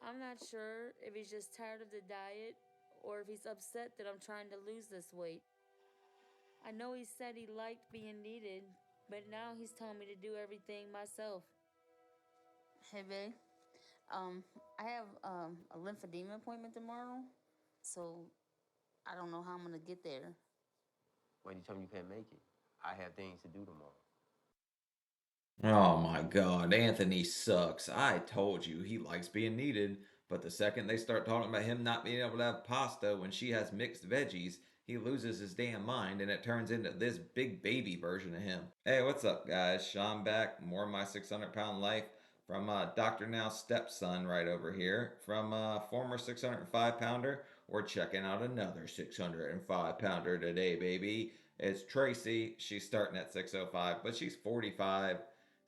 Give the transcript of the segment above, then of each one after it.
I'm not sure if he's just tired of the diet or if he's upset that I'm trying to lose this weight. I know he said he liked being needed, but now he's telling me to do everything myself. Hey, babe. Um, I have a lymphedema appointment tomorrow, so I don't know how I'm gonna get there. Why you tell me you can't make it? I have things to do tomorrow. Oh my god, Anthony sucks. I told you he likes being needed, but the second they start talking about him not being able to have pasta when she has mixed veggies, he loses his damn mind and it turns into this big baby version of him. Hey, what's up, guys? Sean back, more of my 600-pound life from Dr. Now's stepson right over here. From former 605-pounder, we're checking out another 605-pounder today, baby. It's Tracey. She's starting at 605, but she's 45.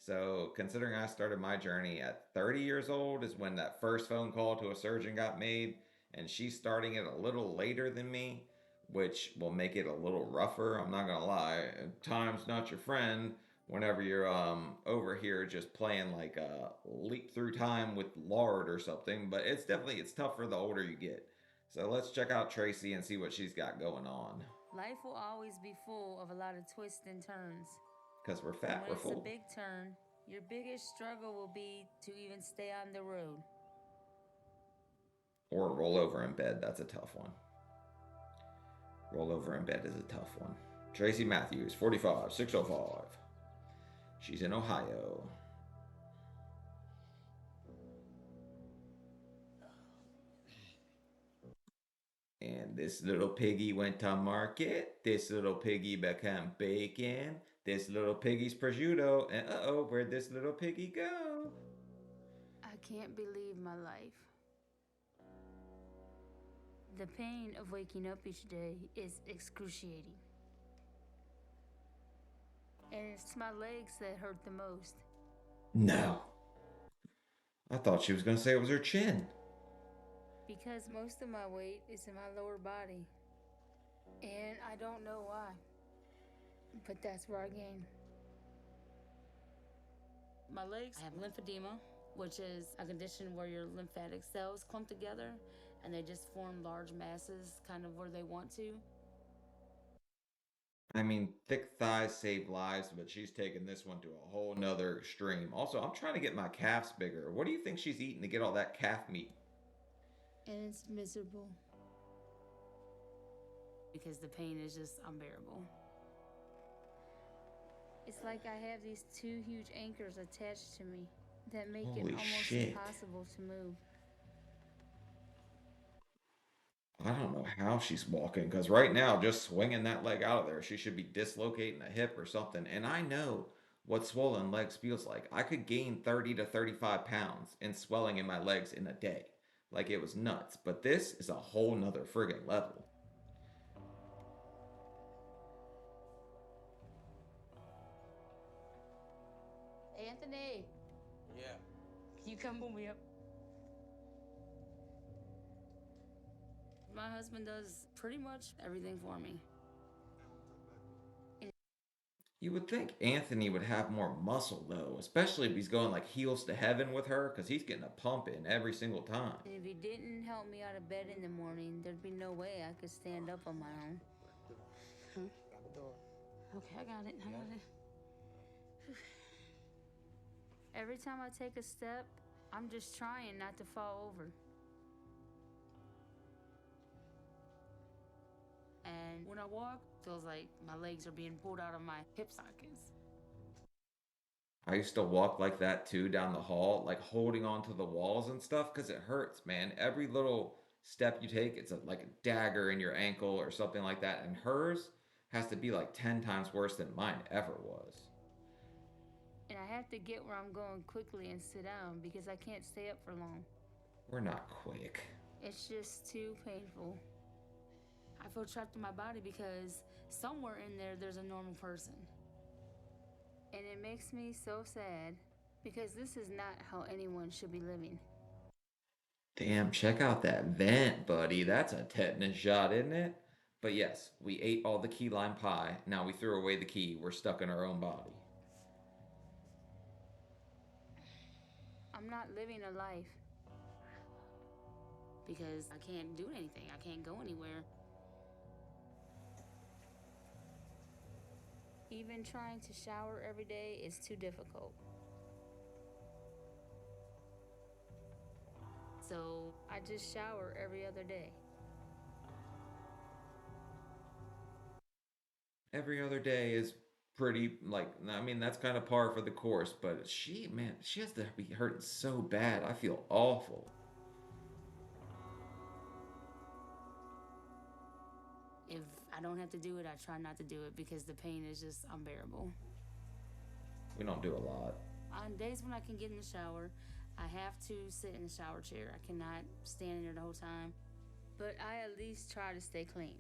So, considering I started my journey at 30 years old, is when that first phone call to a surgeon got made, and she's starting it a little later than me, which will make it a little rougher. I'm not gonna lie. Time's not your friend whenever you're over here just playing like leap through time with lard or something, but it's tougher the older you get. So let's check out Tracey and see what she's got going on. Life will always be full of a lot of twists and turns. Because we're And fat, when we're it's a full. big turn, your biggest struggle will be to even stay on the road. Or roll over in bed, that's a tough one. Roll over in bed is a tough one. Tracy Matthews, 45, 605. She's in Ohio. And this little piggy went to market. This little piggy became bacon. This little piggy's prosciutto. And uh-oh, where'd this little piggy go? I can't believe my life. The pain of waking up each day is excruciating. And it's my legs that hurt the most. No. I thought she was going to say it was her chin. Because most of my weight is in my lower body. And I don't know why. But that's where I gain. My legs have lymphedema, which is a condition where your lymphatic cells clump together and they just form large masses kind of where they want to. I mean, thick thighs save lives, but she's taking this one to a whole nother extreme. Also, I'm trying to get my calves bigger. What do you think she's eating to get all that calf meat? And it's miserable. Because the pain is just unbearable. It's like I have these two huge anchors attached to me that make it Holy almost shit. impossible to move. I don't know how she's walking because right now, just swinging that leg out of there, she should be dislocating a hip or something. And I know what swollen legs feels like. I could gain 30 to 35 pounds in swelling in my legs in a day. Like it was nuts. But this is a whole nother friggin' level. Anthony, Yeah. can you come pull me up? My husband does pretty much everything for me. You would think Anthony would have more muscle though, especially if he's going like heels to heaven with her because he's getting a pump in every single time. And if he didn't help me out of bed in the morning, there'd be no way I could stand up on my own. Huh? Okay, I got it. I got it. Every time I take a step, I'm just trying not to fall over. And when I walk, it feels like my legs are being pulled out of my hip sockets. I used to walk like that too down the hall, like holding onto the walls and stuff because it hurts, man. Every little step you take, it's like a dagger in your ankle or something like that. And hers has to be like 10 times worse than mine ever was. And I have to get where I'm going quickly and sit down because I can't stay up for long. We're not quick. It's just too painful. I feel trapped in my body because somewhere in there there's a normal person. And it makes me so sad because this is not how anyone should be living. Damn, check out that vent, buddy. That's a tetanus shot, isn't it? But yes, we ate all the key lime pie. Now we threw away the key. We're stuck in our own body. I'm not living a life. because I can't do anything. I can't go anywhere. Even trying to shower every day is too difficult. So I just shower every other day. Every other day is pretty, like, I mean, that's kind of par for the course, but she, man, she has to be hurting so bad. I feel awful. If I don't have to do it, I try not to do it because the pain is just unbearable. We don't do a lot. On days when I can get in the shower, I have to sit in the shower chair. I cannot stand in there the whole time. But I at least try to stay clean.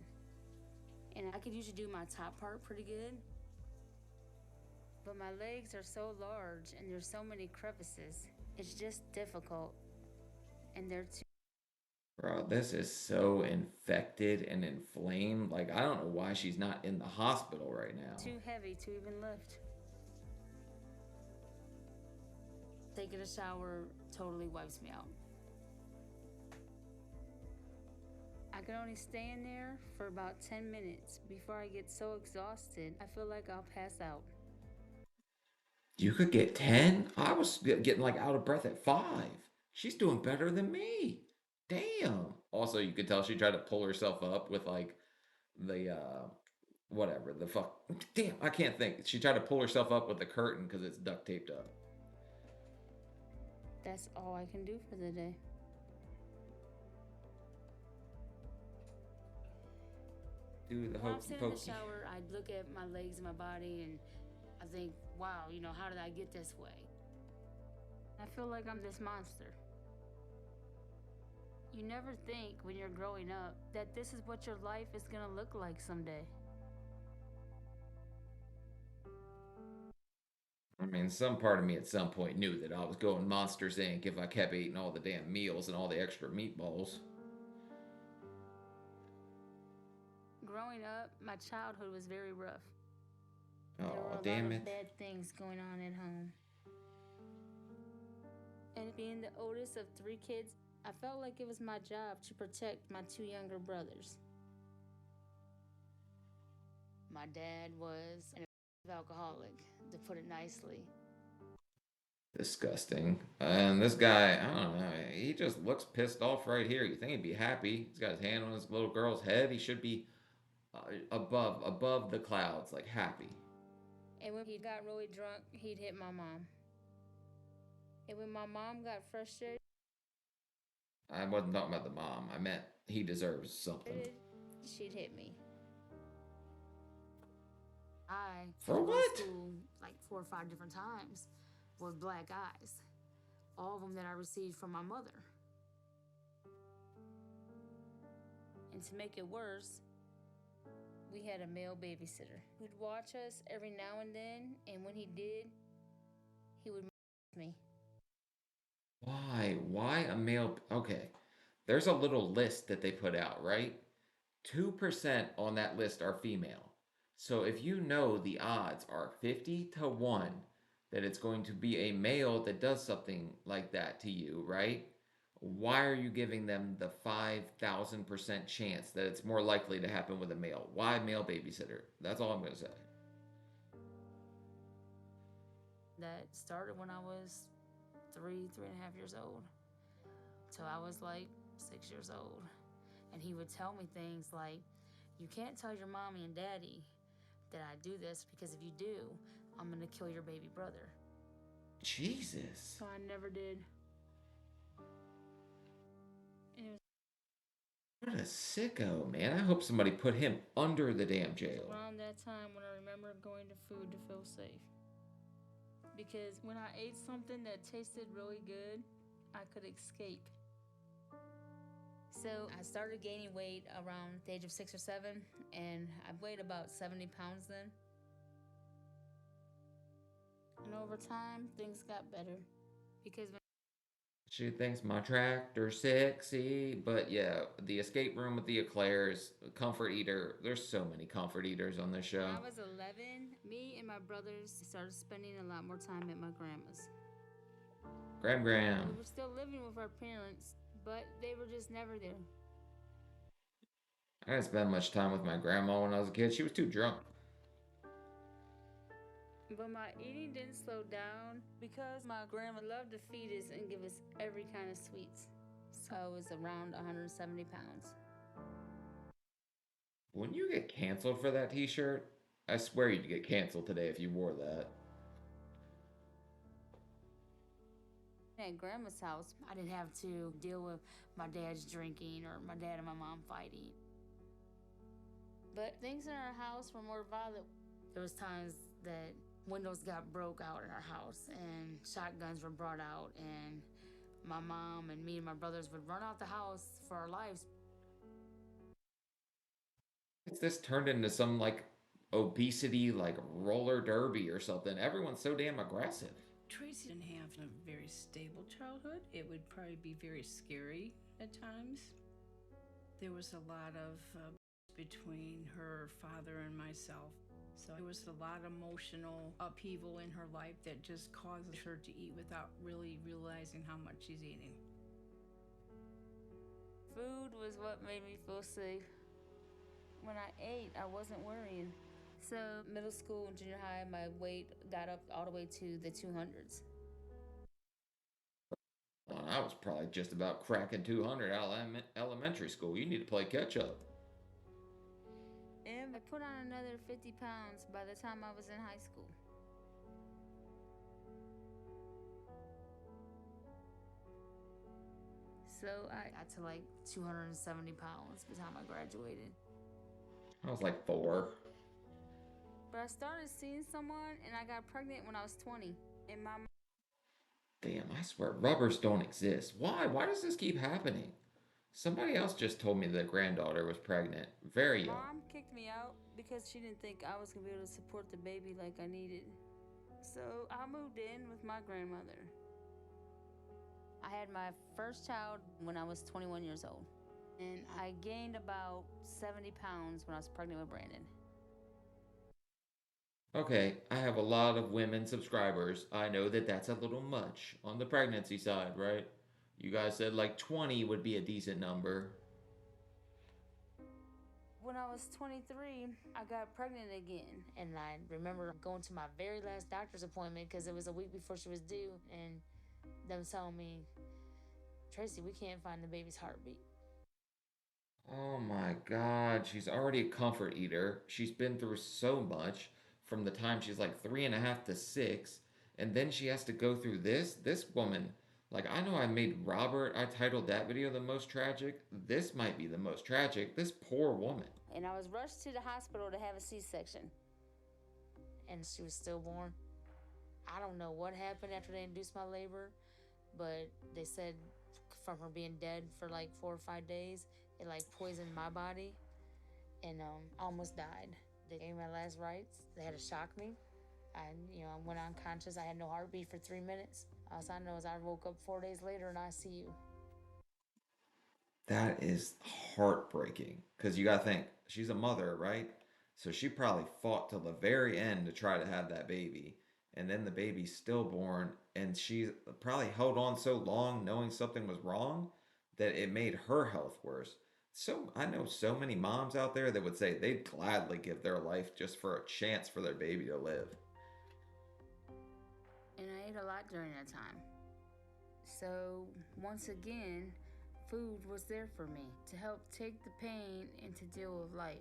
And I could usually do my top part pretty good. But my legs are so large and there's so many crevices. It's just difficult. And they're too Bro, this is so infected and inflamed. Like, I don't know why she's not in the hospital right now. heavy to even lift. Taking a shower totally wipes me out. I can only stay in there for about 10 minutes before I get so exhausted, I feel like I'll pass out. You could get 10? I was getting like out of breath at 5. She's doing better than me. Damn. Also, you could tell she tried to pull herself up with like the whatever the fuck. Damn, I can't think. She tried to pull herself up with the curtain because it's duct taped up. That's all I can do for the day. Do the When I'm hokey sitting in the pokey. shower, I look at my legs and my body and I think, wow, how did I get this way? I feel like I'm this monster. You never think when you're growing up that this is what your life is gonna look like someday. I mean, some part of me at some point knew that I was going Monsters Inc. if I kept eating all the damn meals and all the extra meatballs. Growing up, my childhood was very rough. There were Oh, a damn lot it. of bad things going on at home. And being the oldest of 3 kids, I felt like it was my job to protect my 2 younger brothers. My dad was an alcoholic, to put it nicely. Disgusting. And this guy, I don't know, he just looks pissed off right here. You think he'd be happy? He's got his hand on his little girl's head. He should be above the clouds, like happy. And when he got really drunk, he'd hit my mom. And when my mom got frustrated, I wasn't talking about the mom. I meant he deserves something. she'd hit me. I For had to go what? to school like 4 or 5 different times with black eyes. All of them that I received from my mother. And to make it worse, we had a male babysitter who'd watch us every now and then, and when he did, he would me. Why? Why a male? Okay. There's a little list that they put out, right? 2% on that list are female. So if you know the odds are 50 to 1 that it's going to be a male that does something like that to you, right? Why are you giving them the 5,000% chance that it's more likely to happen with a male? Why male babysitter? That's all I'm going to say. That started when I was 3.5 years old. Till I was like 6 years old. And he would tell me things like, you can't tell your mommy and daddy that I do this because if you do, I'm gonna kill your baby brother. Jesus. So I never did. And it What a sicko, man. I hope somebody put him under the damn was jail. around that time when I remember going to food to feel safe. Because when I ate something that tasted really good, I could escape. So I started gaining weight around the age of 6 or 7, and I weighed about 70 pounds then. And over time, things got better. Because when She thinks my tractor's sexy, but yeah, the escape room with the eclairs, comfort eater. There's so many comfort eaters on this show. I was 11, me and my brothers started spending a lot more time at my grandma's. Gram. We were still living with our parents, but they were just never there. I didn't spend much time with my grandma when I was a kid. She was too drunk. But my eating didn't slow down because my grandma loved to feed us and give us every kind of sweets. So I was around 170 pounds. When you get canceled for that t-shirt, I swear you'd get canceled today if you wore that. At grandma's house, I didn't have to deal with my dad's drinking or my dad and my mom fighting. But things in our house were more violent. There was times that windows got broke out in our house and shotguns were brought out, and my mom and me and my brothers would run out the house for our lives. It's this turned into some like obesity like roller derby or something. Everyone's so damn aggressive. Tracey didn't have a very stable childhood. It would probably be very scary at times. There was a lot of between her father and myself. So there was a lot of emotional upheaval in her life that just causes her to eat without really realizing how much she's eating. Food was what made me feel safe. When I ate, I wasn't worrying. So middle school and junior high, my weight got up all the way to the 200s. Well, I was probably just about cracking 200 out of elementary school. You need to play catch up. And I put on another 50 pounds by the time I was in high school. So I got to like 270 pounds by the time I graduated. I was like 4. But I started seeing someone and I got pregnant when I was 20. And my Damn, I swear rubbers don't exist. Why? Why does this keep happening? Somebody else just told me their granddaughter was pregnant. Very young. mom kicked me out because she didn't think I was going to be able to support the baby like I needed. So I moved in with my grandmother. I had my first child when I was 21 years old. And I gained about 70 pounds when I was pregnant with Brandon. Okay, I have a lot of women subscribers. I know that that's a little much on the pregnancy side, right? You guys said like 20 would be a decent number. When I was 23, I got pregnant again. And I remember going to my very last doctor's appointment because it was a week before she was due. And them telling me, Tracey, we can't find the baby's heartbeat. Oh my god, she's already a comfort eater. She's been through so much from the time she's like 3.5 to 6, and then she has to go through this. This woman, like, I know I made Robert, I titled that video the most tragic. This might be the most tragic. This poor woman. And I was rushed to the hospital to have a C-section. And she was stillborn. I don't know what happened after they induced my labor, but they said from her being dead for like 4 or 5 days, it like poisoned my body, and I almost died. They gave me my last rites. They had to shock me. I went unconscious. I had no heartbeat for 3 minutes. All I know is I woke up 4 days later in ICU. That is heartbreaking because you gotta think she's a mother, right? So she probably fought till the very end to try to have that baby, and then the baby's stillborn, and she probably held on so long knowing something was wrong that it made her health worse. So I know so many moms out there that would say they'd gladly give their life just for a chance for their baby to live. And I ate a lot during that time. So once again, food was there for me to help take the pain and to deal with life.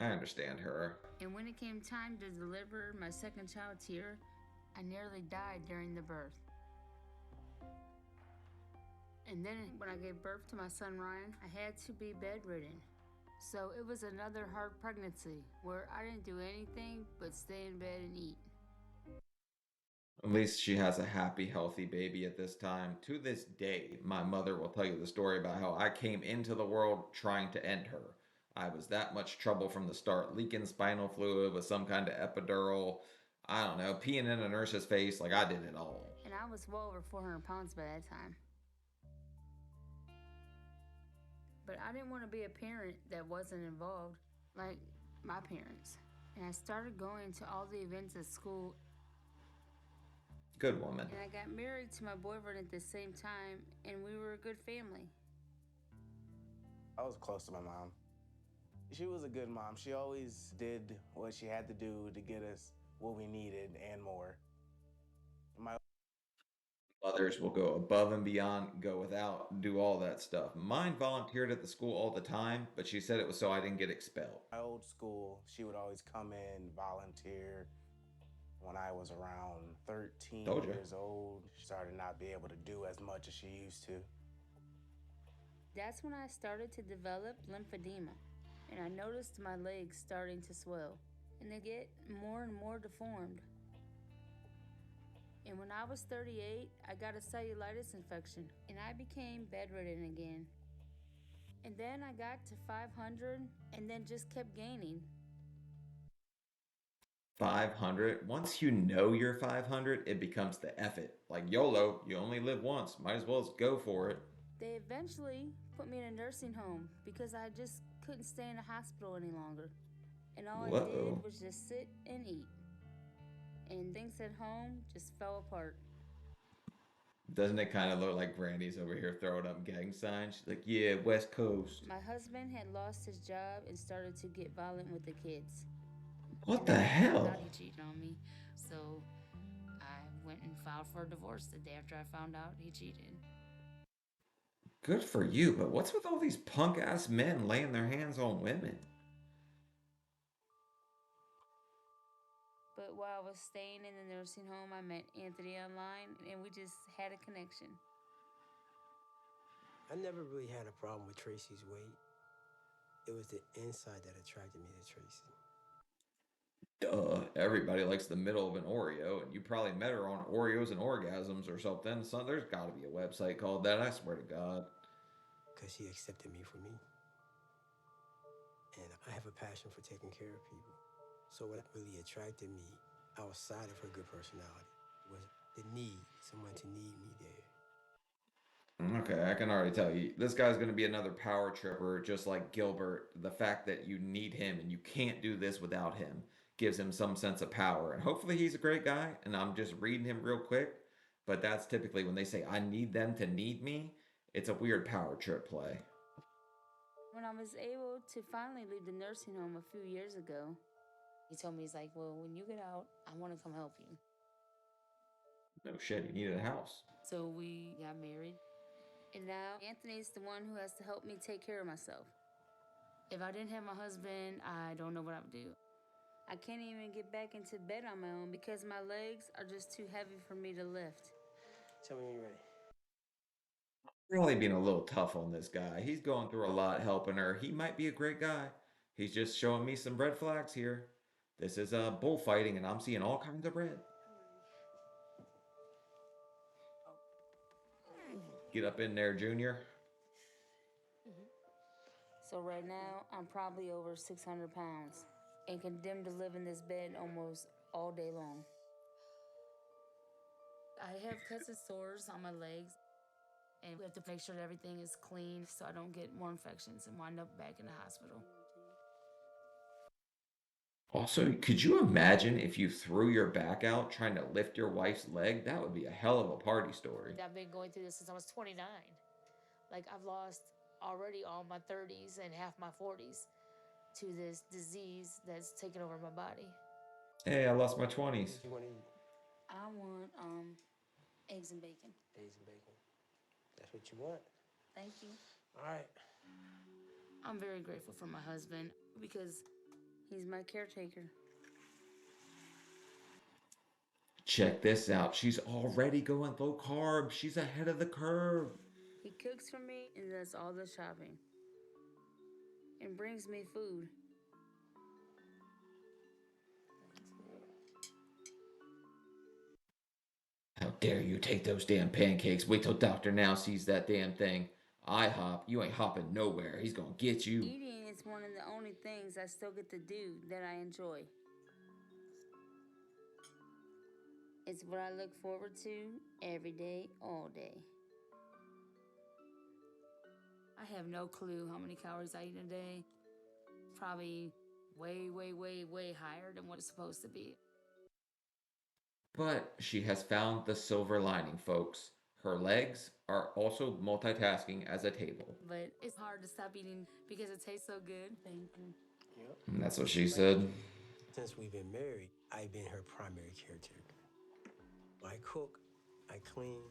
I understand her. And when it came time to deliver my second child here, I nearly died during the birth. And then when I gave birth to my son Ryan, I had to be bedridden. So it was another hard pregnancy where I didn't do anything but stay in bed and eat. At least she has a happy, healthy baby at this time. To this day, my mother will tell you the story about how I came into the world trying to end her. I was that much trouble from the start, leaking spinal fluid with some kind of epidural. I don't know, peeing in a nurse's face, like I did it all. And I was well over 400 pounds by that time. But I didn't want to be a parent that wasn't involved, like my parents. And I started going to all the events at school. Good woman. And I got married to my boyfriend at the same time, and we were a good family. I was close to my mom. She was a good mom. She always did what she had to do to get us what we needed and more. My Others will go above and beyond, go without, do all that stuff. Mine volunteered at the school all the time, but she said it was so I didn't get expelled. my old school, she would always come in, volunteer. When I was around 13 Told you. years old, she started not be able to do as much as she used to. That's when I started to develop lymphedema, and I noticed my legs starting to swell, and they get more and more deformed. And when I was 38, I got a cellulitis infection, and I became bedridden again. And then I got to 500, and then just kept gaining. 500. Once you know you're 500, it becomes the F it. Like YOLO, you only live once. Might as well just go for it. They eventually put me in a nursing home because I just couldn't stay in a hospital any longer. And all I Whoa. did was just sit and eat. And things at home just fell apart. Doesn't it kind of look like Granny's over here throwing up gang signs? She's like, yeah, West Coast. My husband had lost his job and started to get violent with the kids. What the I hell? thought he cheated on me, so I went and filed for a divorce the day after I found out he cheated. Good for you, but what's with all these punk ass men laying their hands on women? But while I was staying in the nursing home, I met Anthony online, and we just had a connection. I never really had a problem with Tracey's weight. It was the inside that attracted me to Tracey. Duh, everybody likes the middle of an Oreo, and you probably met her on Oreos and Orgasms or something. So there's got to be a website called that, I swear to God. Because she accepted me for me. And I have a passion for taking care of people. So what really attracted me outside of her good personality was the need, someone to need me there. Okay, I can already tell you, this guy's going to be another power tripper, just like Gilbert. The fact that you need him and you can't do this without him gives him some sense of power. And hopefully he's a great guy, and I'm just reading him real quick. But that's typically when they say, I need them to need me, it's a weird power trip play. When I was able to finally leave the nursing home a few years ago, he told me, he's like, well, when you get out, I want to come help you. No shit, he needed a house. So we got married. And now Anthony's the one who has to help me take care of myself. If I didn't have my husband, I don't know what I would do. I can't even get back into bed on my own because my legs are just too heavy for me to lift. Tell me when you're ready. Really being a little tough on this guy. He's going through a lot helping her. He might be a great guy. He's just showing me some red flags here. This is bullfighting, and I'm seeing all kinds of red. Get up in there, Junior. So right now, I'm probably over 600 pounds and condemned to live in this bed almost all day long. I have cuts and sores on my legs, and we have to make sure that everything is clean so I don't get more infections and wind up back in the hospital. Also, could you imagine if you threw your back out trying to lift your wife's leg? That would be a hell of a party story. I've been going through this since I was 29. Like, I've lost already all my 30s and half my 40s to this disease that's taken over my body. Hey, I lost my 20s. What do you want to eat? I want eggs and bacon. Eggs and bacon. That's what you want? Thank you. All right. I'm very grateful for my husband because he's my caretaker. Check this out. She's already going low carb. She's ahead of the curve. He cooks for me and does all the shopping and brings me food. How dare you take those damn pancakes? Wait till Dr. Now sees that damn thing. IHOP, you ain't hopping nowhere. He's gonna get you. Eating is one of the only things I still get to do that I enjoy. It's what I look forward to every day, all day. I have no clue how many calories I eat in a day. Probably way, way, way, way higher than what it's supposed to be. But she has found the silver lining, folks. Her legs are also multitasking as a table. But it's hard to stop eating because it tastes so good. Thank you. Yep. And that's what she said. Since we've been married, I've been her primary caretaker. I cook, I clean,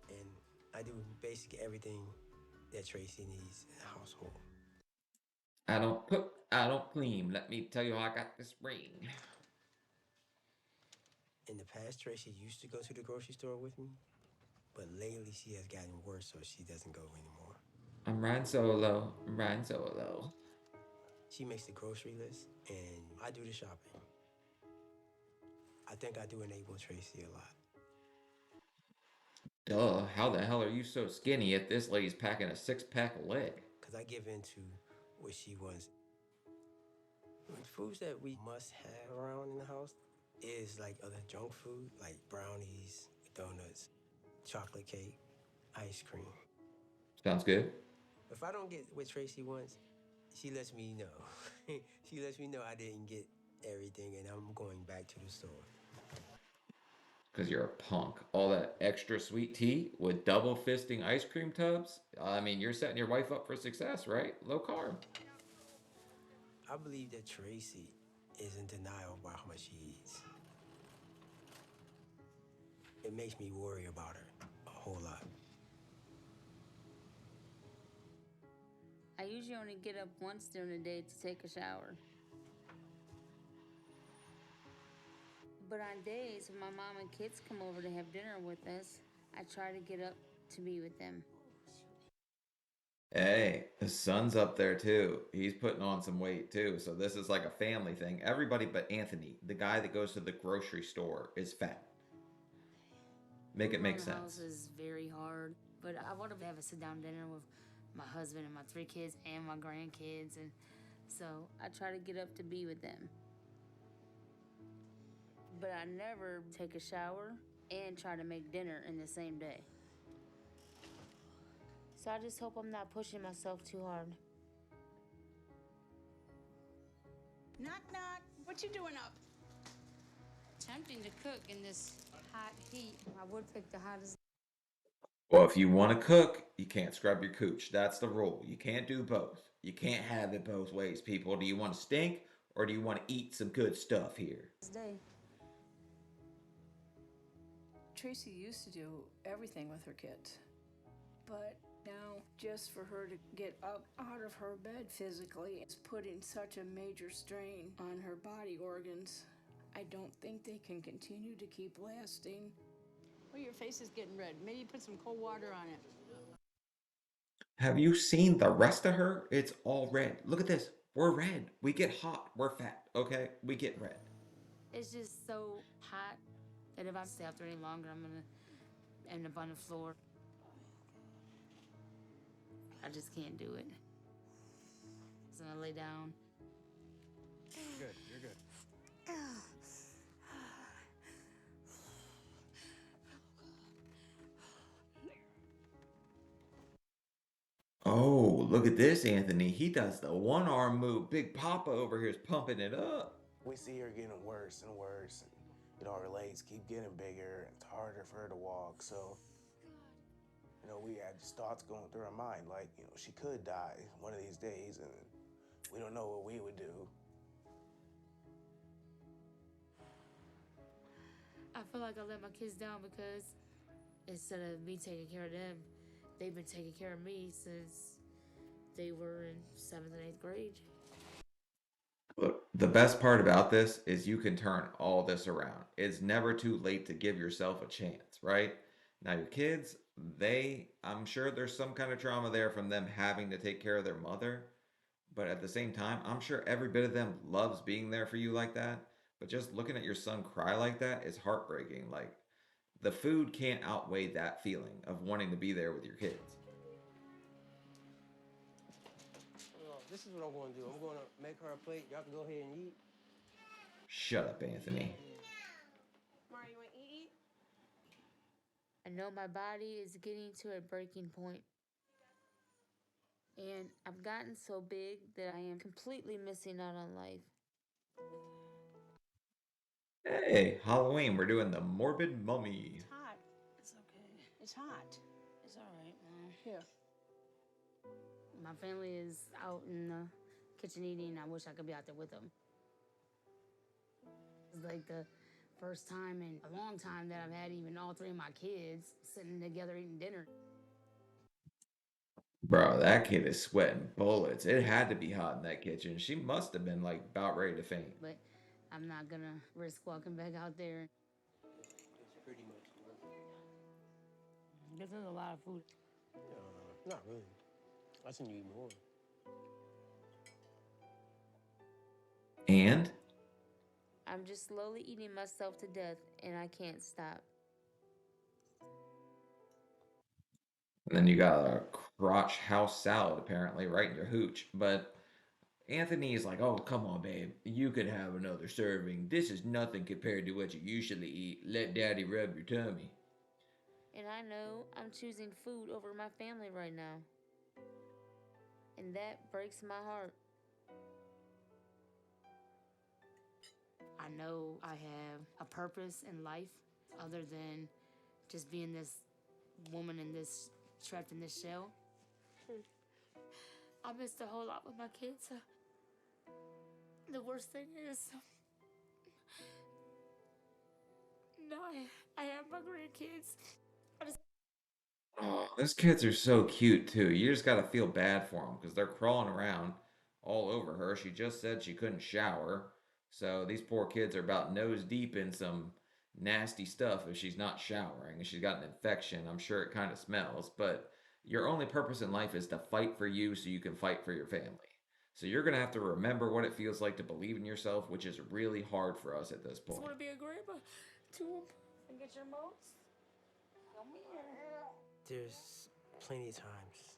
and I do basically everything that Tracey needs in the household. I don't cook, I don't clean. Let me tell you how I got this ring. In the past, Tracey used to go to the grocery store with me, but lately she has gotten worse, so she doesn't go anymore. I'm riding solo. I'm riding solo. She makes the grocery list, and I do the shopping. I think I do enable Tracey a lot. Duh, how the hell are you so skinny if this lady's packing a 6-pack of leg? Because I give in to what she wants. Foods that we must have around in the house is like other junk food, like brownies, donuts, chocolate cake, ice cream. Sounds good. If I don't get what Tracey wants, she lets me know. She lets me know I didn't get everything and I'm going back to the store. Because you're a punk. All that extra sweet tea with double fisting ice cream tubs? I mean, you're setting your wife up for success, right? Low carb. I believe that Tracey is in denial about how much she eats. It makes me worry about her a whole lot. I usually only get up once during the day to take a shower. But on days when my mom and kids come over to have dinner with us, I try to get up to be with them. Hey, his son's up there too. He's putting on some weight too. So this is like a family thing. Everybody but Anthony, the guy that goes to the grocery store, is fat. Make it make Moving around the sense. house is very hard, but I want to have a sit-down dinner with my husband and my 3 kids and my grandkids, and so I try to get up to be with them. But I never take a shower and try to make dinner in the same day. So I just hope I'm not pushing myself too hard. Knock, knock. What you doing up? Tempting to cook in this hot heat. I would pick the hottest. Well, if you want to cook, you can't scrub your cooch. That's the rule. You can't do both. You can't have it both ways, people. Do you want to stink or do you want to eat some good stuff here? Day. Tracey used to do everything with her kids, but now just for her to get up out of her bed physically is putting such a major strain on her body organs. I don't think they can continue to keep lasting. Well, your face is getting red. Maybe put some cold water on it. Have you seen the rest of her? It's all red. Look at this. We're red. We get hot. We're fat. Okay? We get red. It's just so hot that if I stay out there any longer, I'm gonna end up on the floor. I just can't do it. So I'm gonna lay down. Good, you're good. Oh, look at this, Anthony. He does the one arm move. Big Papa over here is pumping it up. We see her getting worse and worse, and her legs keep getting bigger, and it's harder for her to walk. So, we had just thoughts going through our mind, like, she could die one of these days, and we don't know what we would do. I feel like I let my kids down because instead of me taking care of them, they've been taking care of me since they were in 7th and 8th grade. Look, the best part about this is you can turn all this around. It's never too late to give yourself a chance, right? Now, your kids, I'm sure there's some kind of trauma there from them having to take care of their mother. But at the same time, I'm sure every bit of them loves being there for you like that. But just looking at your son cry like that is heartbreaking. Like, the food can't outweigh that feeling of wanting to be there with your kids. This is what I'm going to do. I'm going to make her a plate. Y'all can go ahead and eat. Shut up, Anthony. Mara, you want to eat? I know my body is getting to a breaking point. And I've gotten so big that I am completely missing out on life. Hey, Halloween, we're doing the morbid mummy. It's hot. It's okay. It's hot. It's all right, Mom. Here. My family is out in the kitchen eating. I wish I could be out there with them. It's like the first time in a long time that I've had even all three of my kids sitting together eating dinner. Bro, that kid is sweating bullets. It had to be hot in that kitchen. She must have been like about ready to faint. But I'm not gonna risk walking back out there. It's pretty much This is a lot of food. not really. I should eat more. And I'm just slowly eating myself to death, and I can't stop. then you got a crotch house salad apparently right in your hooch. But Anthony's like, oh, come on, babe. You could have another serving. This is nothing compared to what you usually eat. Let daddy rub your tummy. And I know I'm choosing food over my family right now. And that breaks my heart. I know I have a purpose in life other than just being this woman in this trapped in this shell. I missed a whole lot with my kids. The worst thing is, now I have my grandkids. Oh, those kids are so cute too. You just gotta feel bad for them because they're crawling around all over her. She just said she couldn't shower. So these poor kids are about nose deep in some nasty stuff if she's not showering and she's got an infection. I'm sure it kind of smells, but your only purpose in life is to fight for you so you can fight for your family. So you're gonna have to remember what it feels like to believe in yourself, which is really hard for us at this I just point. want to be a grandma to them and get your moats. Come here. There's plenty of times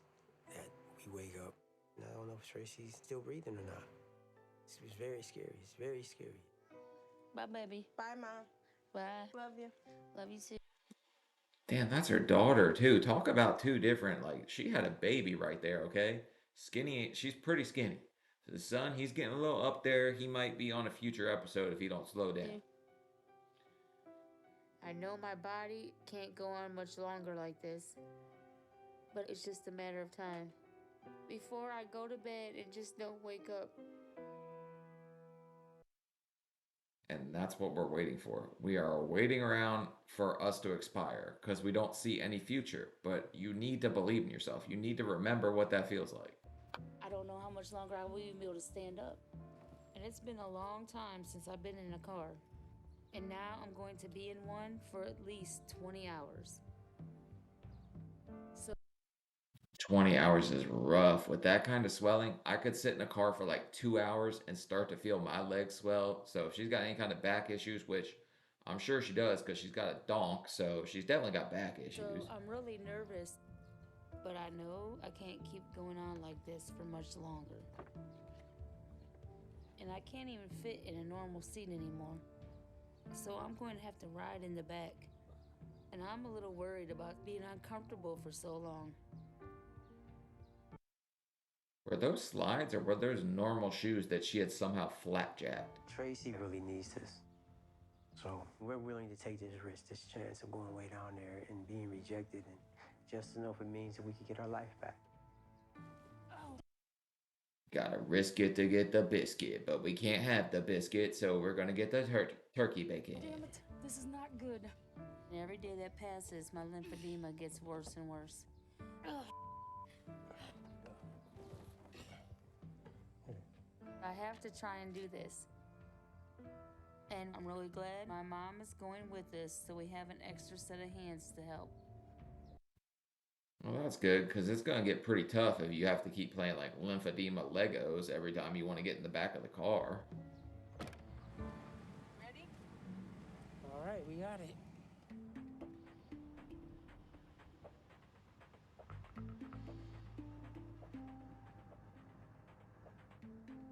that we wake up and I don't know if Tracy's still breathing or not. It's very scary. It's very scary. Bye, baby. Bye, Mom. Bye. Love you. Love you too. Damn, that's her daughter too. Talk about two different, like, she had a baby right there, okay? Skinny, she's pretty skinny. The son, he's getting a little up there. He might be on a future episode if he don't slow down. I know my body can't go on much longer like this, but it's just a matter of time. Before I go to bed and just don't wake up. And that's what we're waiting for. We are waiting around for us to expire because we don't see any future. But you need to believe in yourself. You need to remember what that feels like. I don't know how much longer I will even be able to stand up. And it's been a long time since I've been in a car. And now I'm going to be in one for at least 20 hours. So 20 hours is rough. With that kind of swelling, I could sit in a car for like 2 hours and start to feel my legs swell. So if she's got any kind of back issues, which I'm sure she does because she's got a donk, so she's definitely got back issues. I'm really nervous, but I know I can't keep going on like this for much longer. And I can't even fit in a normal seat anymore. So I'm going to have to ride in the back. And I'm a little worried about being uncomfortable for so long. Were those slides or were those normal shoes that she had somehow flapjacked? Tracy really needs this. So we're willing to take this risk, this chance of going way down there and being rejected, and just to know if it means that we could get our life back. Gotta risk it to get the biscuit, but we can't have the biscuit, so we're gonna get the turkey bacon. Damn it, this is not good. And every day that passes, my lymphedema gets worse and worse. Ugh. I have to try and do this. And I'm really glad my mom is going with us, so we have an extra set of hands to help. Well, that's good, because it's gonna get pretty tough if you have to keep playing like lymphedema Legos every time you want to get in the back of the car. Ready? All right, we got it.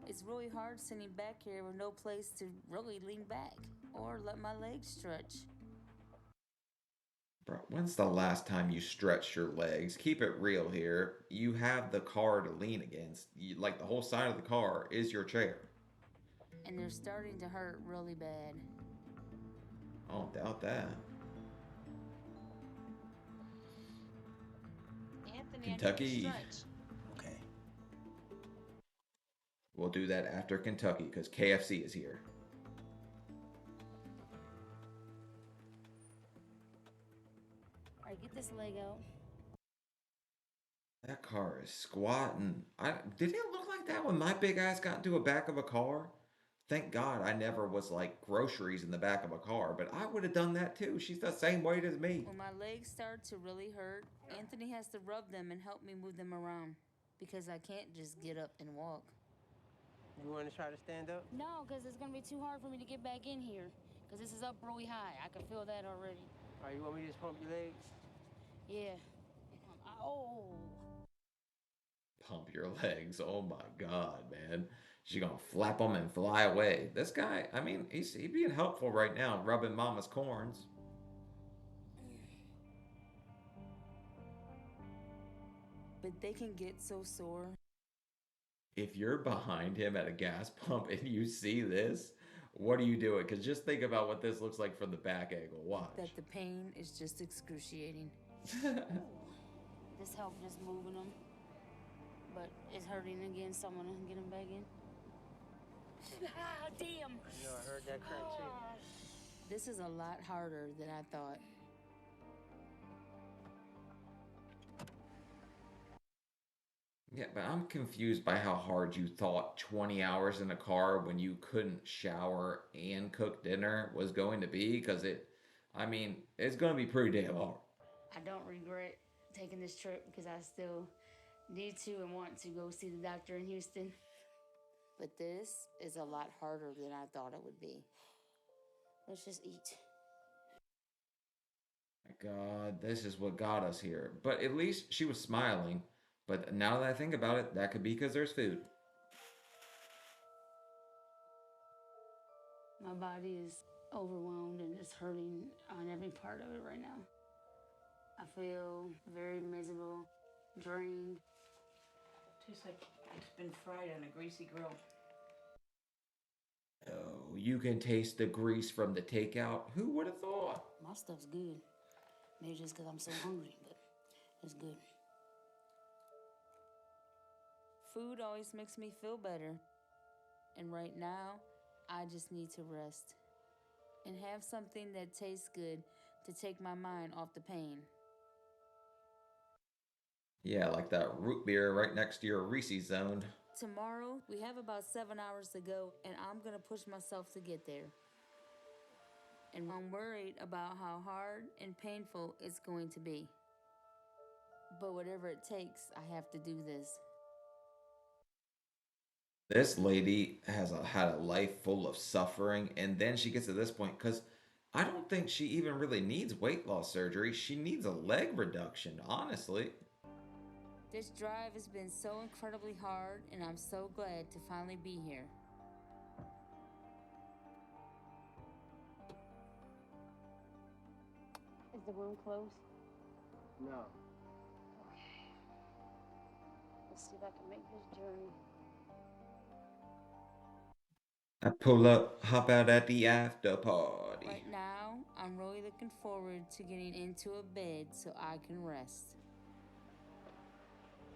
It's really hard sitting back here with no place to really lean back or let my legs stretch. Bro, when's the last time you stretched your legs? Keep it real here. You have the car to lean against. Like the whole side of the car is your chair. And they're starting to hurt really bad. I don't doubt that. Anthony, I need to Kentucky. stretch. Okay. We'll do that after Kentucky because KFC is here. All right, get this leg out. That car is squatting. Did it look like that when my big ass got into a back of a car? Thank God I never was like groceries in the back of a car, but I would have done that too. She's the same weight as me. When my legs start to really hurt, Anthony has to rub them and help me move them around because I can't just get up and walk. You want to try to stand up? No, because it's going to be too hard for me to get back in here because this is up really high. I can feel that already. All right, you want me to just pump your legs? Yeah. Oh. Pump your legs. Oh my God, man. She's gonna flap them and fly away. This guy, I mean, he's being helpful right now, rubbing mama's corns. But they can get so sore. If you're behind him at a gas pump and you see this, what are you doing? Because just think about what this looks like from the back angle. Watch. That the pain is just excruciating. This helped just moving them. But it's hurting again, so I'm gonna get him back in. Ah, damn! You know, I heard that crack too. This is a lot harder than I thought. Yeah, but I'm confused by how hard you thought 20 hours in a car when you couldn't shower and cook dinner was going to be, because I mean, it's going to be pretty damn hard. I don't regret taking this trip because I still need to and want to go see the doctor in Houston. But this is a lot harder than I thought it would be. Let's just eat. My God, this is what got us here. But at least she was smiling. But now that I think about it, that could be because there's food. My body is overwhelmed and it's hurting on every part of it right now. I feel very miserable, drained. Tastes like it's been fried on a greasy grill. Oh, you can taste the grease from the takeout. Who would have thought? My stuff's good. Maybe just because I'm so hungry, but it's good. Food always makes me feel better. And right now, I just need to rest and have something that tastes good to take my mind off the pain. Yeah, like that root beer right next to your Reese's zone. Tomorrow, we have about 7 hours to go, and I'm going to push myself to get there. And I'm worried about how hard and painful it's going to be. But whatever it takes, I have to do this. This lady had a life full of suffering, and then she gets to this point because I don't think she even really needs weight loss surgery. She needs a leg reduction, honestly. This drive has been so incredibly hard, and I'm so glad to finally be here. Is the room closed? No. Okay. Let's see if I can make this journey. I pull up, hop out at the after party. Right now, I'm really looking forward to getting into a bed so I can rest.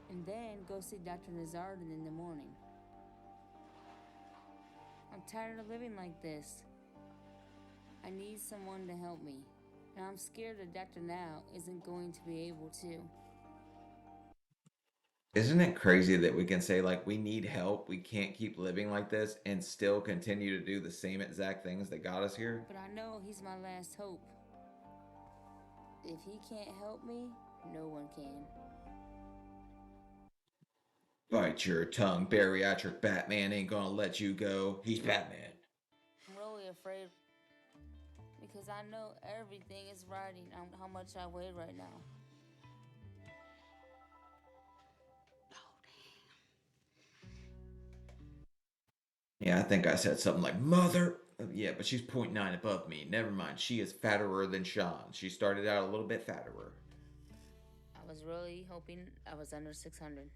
And then go see Dr. Nazardin in the morning. I'm tired of living like this. I need someone to help me. And I'm scared that Dr. Now isn't going to be able to. Isn't it crazy that we can say, like, we need help, we can't keep living like this, and still continue to do the same exact things that got us here? But I know he's my last hope. If he can't help me, no one can. Bite your tongue, bariatric Batman ain't gonna let you go. He's Batman. I'm really afraid because I know everything is riding on how much I weigh right now. Yeah, I think I said something like, mother. Yeah, but she's 0.9 above me. Never mind, she is fatterer than Sean. She started out a little bit fatterer. I was really hoping I was under 600.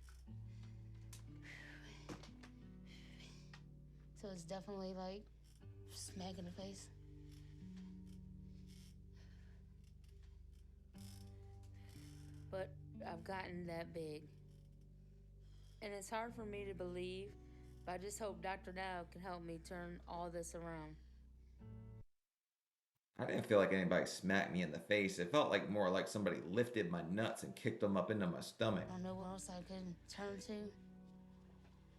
So it's definitely like smack in the face. I've gotten that big. And it's hard for me to believe, but I just hope Dr. Now can help me turn all this around. I didn't feel like anybody smacked me in the face. It felt like more like somebody lifted my nuts and kicked them up into my stomach. I don't know where else I could turn to.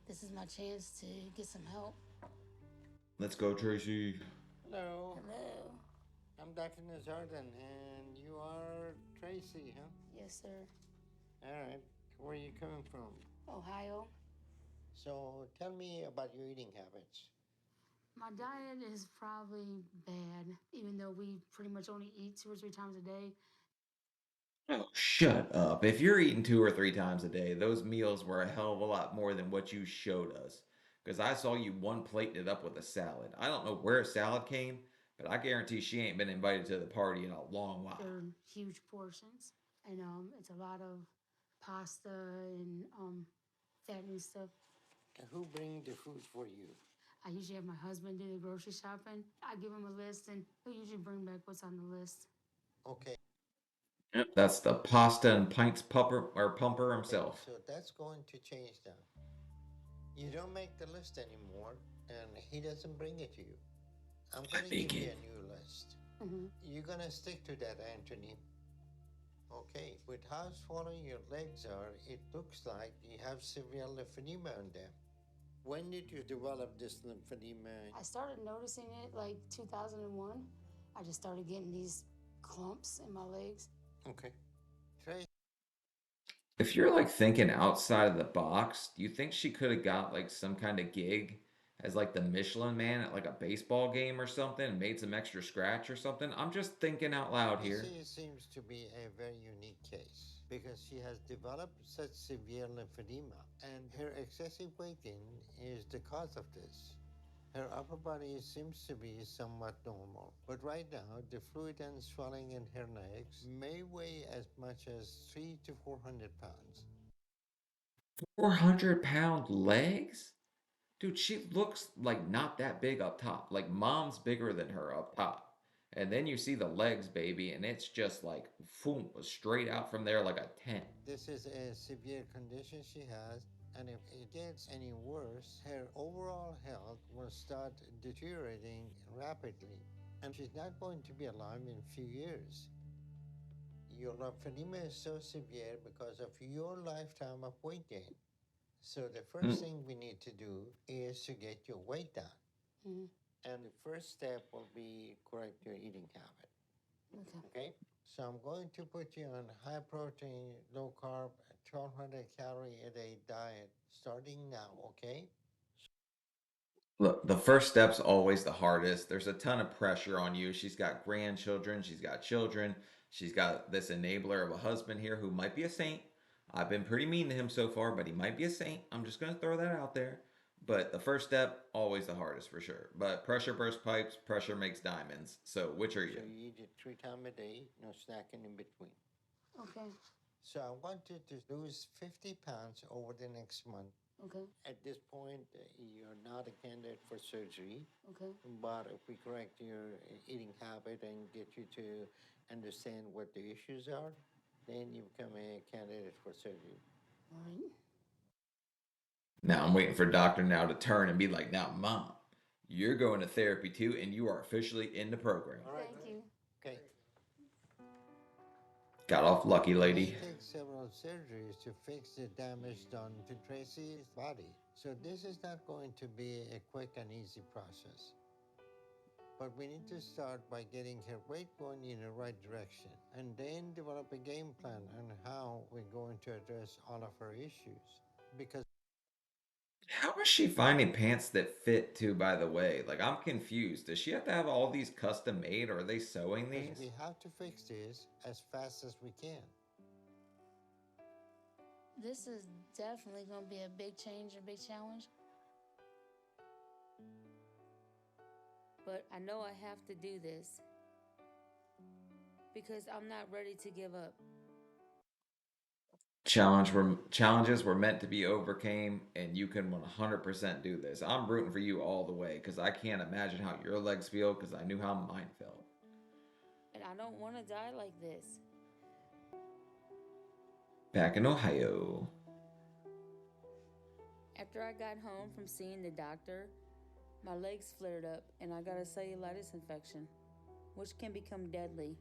This is my chance to get some help. Let's go, Tracy. Hello, Hello. I'm Dr. Nazardan, and you are Tracy, huh? Yes, sir. All right. Where are you coming from? Ohio. So tell me about your eating habits. My diet is probably bad, even though we pretty much only eat 2 or 3 times a day. Oh, shut up. If you're eating 2 or 3 times a day, those meals were a hell of a lot more than what you showed us. Because I saw you one plating it up with a salad. I don't know where salad came, but I guarantee she ain't been invited to the party in a long while. They're huge portions, and it's a lot of pasta and fattening stuff. And who brings the food for you? I usually have my husband do the grocery shopping. I give him a list, and he'll usually bring back what's on the list. Okay. Yep. That's the pasta and pints pumper himself. So that's going to change now. You don't make the list anymore, and he doesn't bring it to you. I'm going to give you a new list. Mm-hmm. You're going to stick to that, Anthony. Okay, with how swollen your legs are, it looks like you have severe lymphedema on them. When did you develop this lymphedema? I started noticing it like 2001. I just started getting these clumps in my legs. Okay. Trey, If you're like thinking outside of the box, do you think she could have got like some kind of gig as like the Michelin man at like a baseball game or something and made some extra scratch or something? I'm just thinking out loud here. Tracy seems to be a very unique case because she has developed such severe lymphedema, and her excessive weight gain is the cause of this. Her upper body seems to be somewhat normal, but right now the fluid and swelling in her legs may weigh as much as 300 to 400 pounds. 400-pound legs? Dude, she looks like not that big up top. Like mom's bigger than her up top. And then you see the legs, baby, and it's just like boom, straight out from there like a tent. This is a severe condition she has, and if it gets any worse, her overall health will start deteriorating rapidly, and she's not going to be alive in a few years. Your lymphedema is so severe because of your lifetime of weight gain. So the first thing we need to do is to get your weight down. Mm-hmm. And the first step will be correct your eating habit. Okay? So I'm going to put you on high protein, low carb, 1200 calorie a day diet starting now, okay? Look, the first step's always the hardest. There's a ton of pressure on you. She's got grandchildren, she's got children, she's got this enabler of a husband here who might be a saint. I've been pretty mean to him so far, but he might be a saint. I'm just going to throw that out there. But the first step, always the hardest for sure. But pressure bursts pipes, pressure makes diamonds. So which are you? So you eat it 3 times a day, no snacking in between. Okay. So I want you to lose 50 pounds over the next month. Okay. At this point, you're not a candidate for surgery. Okay. But if we correct your eating habit and get you to understand what the issues are, then you become a candidate for surgery. All right. Now I'm waiting for Dr. Now to turn and be like, now, Mom, you're going to therapy too, and you are officially in the program. All right. Thank you. Okay. Got off lucky, It lady. takes several surgeries to fix the damage done to Tracy's body. So this is not going to be a quick and easy process. But we need to start by getting her weight going in the right direction and then develop a game plan on how we're going to address all of her issues. Because How is she finding pants that fit too, by the way? Like, I'm confused. Does she have to have all these custom made, or are they sewing these? we have to fix this as fast as we can. This is definitely going to be a big change, a big challenge. But I know I have to do this because I'm not ready to give up. Challenges were meant to be overcame, and you can 100% do this. I'm rooting for you all the way because I can't imagine how your legs feel because I knew how mine felt. And I don't want to die like this. back in Ohio. After I got home from seeing the doctor, my legs flared up and I got a cellulitis infection, which can become deadly.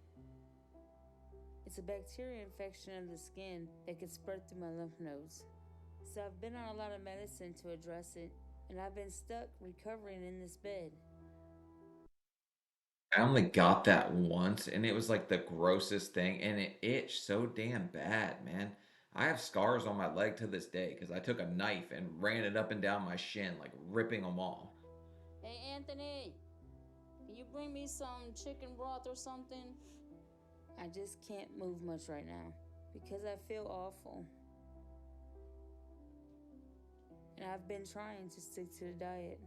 It's a bacteria infection of the skin that can spread through my lymph nodes. So I've been on a lot of medicine to address it, and I've been stuck recovering in this bed. I only got that once, and it was like the grossest thing, and it itched so damn bad, man. I have scars on my leg to this day because I took a knife and ran it up and down my shin, like ripping them off. Hey Anthony, can you bring me some chicken broth or something? I just can't move much right now because I feel awful. And I've been trying to stick to the diet,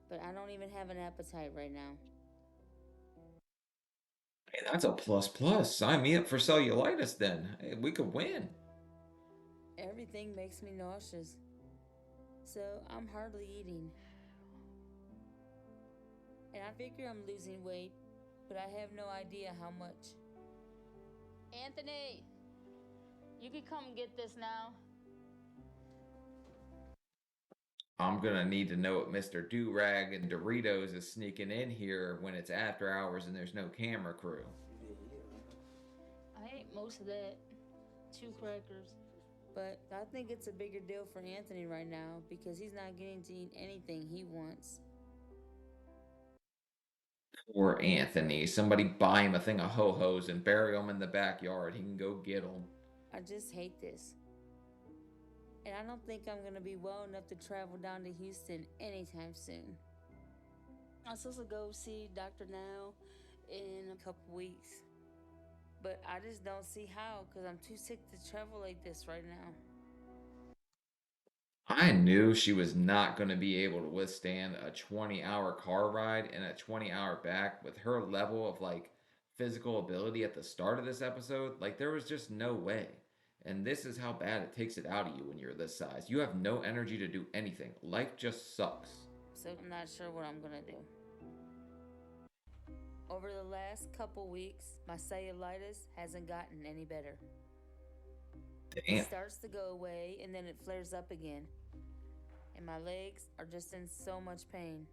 but I don't even have an appetite right now. Hey, that's a plus plus. Sign me up for cellulitis then. Hey, we could win. Everything makes me nauseous, so I'm hardly eating. And I figure I'm losing weight, but I have no idea how much. Anthony, you can come get this now. I'm gonna need to know what Mr. Durag and Doritos is sneaking in here when it's after hours and there's no camera crew. I ate most of that. 2 crackers. But I think it's a bigger deal for Anthony right now because he's not getting to eat anything he wants. Poor Anthony. Somebody buy him a thing of ho-hos and bury him in the backyard. He can go get them. I just hate this. And I don't think I'm gonna be well enough to travel down to Houston anytime soon. I'm supposed to go see Dr. Now in a couple weeks. But I just don't see how because I'm too sick to travel like this right now. I knew she was not going to be able to withstand a 20-hour car ride and a 20-hour back with her level of like physical ability at the start of this episode. Like there was just no way. And this is how bad it takes it out of you when you're this size. You have no energy to do anything. Life just sucks. So I'm not sure what I'm gonna do. Over the last couple weeks, my cellulitis hasn't gotten any better. Damn. It starts to go away and then it flares up again. And my legs are just in so much pain.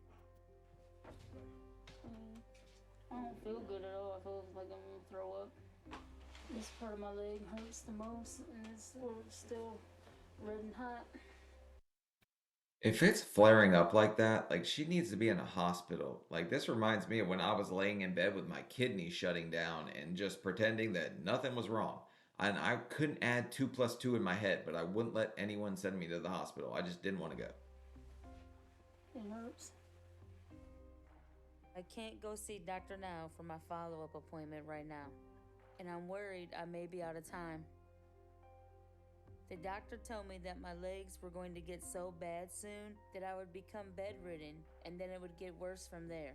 I don't feel good at all. I feel like I'm gonna throw up. This part of my leg hurts the most and it's still red and hot. If it's flaring up like that, like she needs to be in a hospital. Like this reminds me of when I was laying in bed with my kidneys shutting down and just pretending that nothing was wrong. And I couldn't add 2 plus 2 in my head, but I wouldn't let anyone send me to the hospital. I just didn't want to go. It hurts. I can't go see Dr. Now for my follow-up appointment right now. And I'm worried I may be out of time. The doctor told me that my legs were going to get so bad soon that I would become bedridden and then it would get worse from there.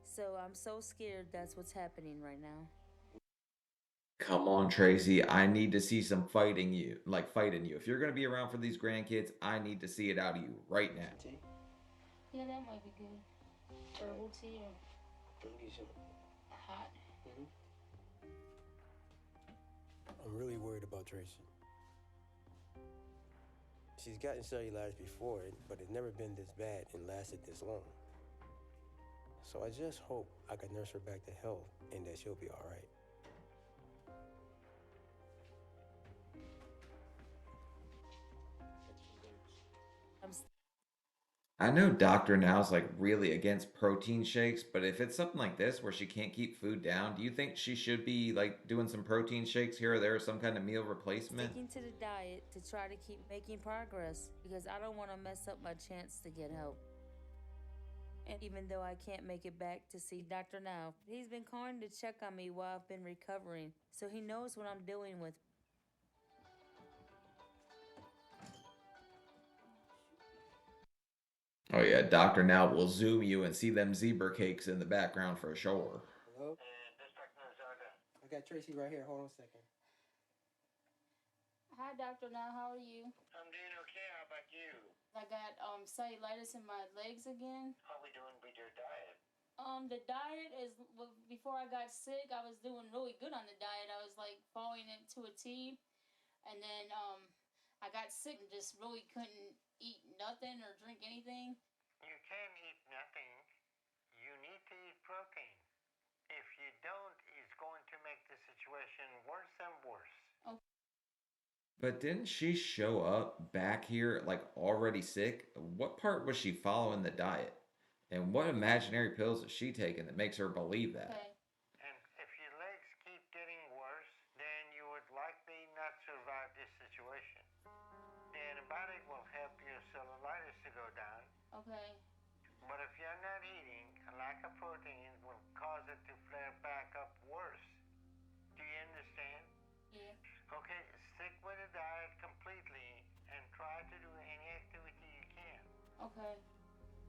So I'm so scared that's what's happening right now. Come on, Tracy. I need to see some fighting you. Like fighting you. If you're going to be around for these grandkids, I need to see it out of you right now. Yeah, that might be good. Herbal tea or hot. I'm really worried about Tracey. She's gotten cellulitis before, but it's never been this bad and lasted this long. So I just hope I can nurse her back to health and that she'll be all right. I know Dr. Now's like really against protein shakes, but if it's something like this where she can't keep food down, do you think she should be like doing some protein shakes here or there, some kind of meal replacement? Sticking to the diet to try to keep making progress because I don't want to mess up my chance to get help. And even though I can't make it back to see Dr. Now, he's been calling to check on me while I've been recovering, so he knows what I'm dealing with. Oh yeah, Dr. Now will zoom you and see them zebra cakes in the background for sure. Hello? I got Tracey right here. Hold on a second. Hi, Dr. Now, how are you? I'm doing okay. How about you? I got cellulitis in my legs again. How we doing with your diet? The diet is before I got sick, I was doing really good on the diet. I was like following it to a T, and then I got sick and just really couldn't eat nothing or drink anything. You can't eat nothing. You need to eat protein. If you don't, it's going to make the situation worse and worse. Oh, But didn't she show up back here like already sick? What part was she following the diet? And what imaginary pills is she taking that makes her believe that? okay. And if your legs keep getting worse, then you would likely not survive this situation. The antibiotic will help your cellulitis to go down. Okay. But if you're not eating, a lack of protein will cause it to flare back up worse. Do you understand? Yeah. Okay, stick with the diet completely and try to do any activity you can. Okay.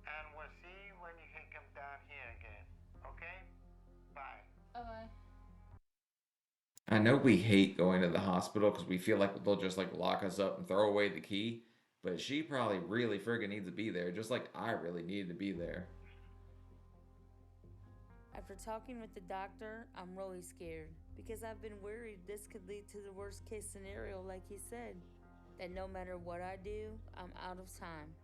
And we'll see you when you can come down here again. Okay? Bye. Okay. I know we hate going to the hospital because we feel like they'll just like lock us up and throw away the key, but she probably really friggin' needs to be there, just like I really needed to be there. After talking with the doctor, I'm really scared because I've been worried this could lead to the worst case scenario, like he said, that no matter what I do, I'm out of time.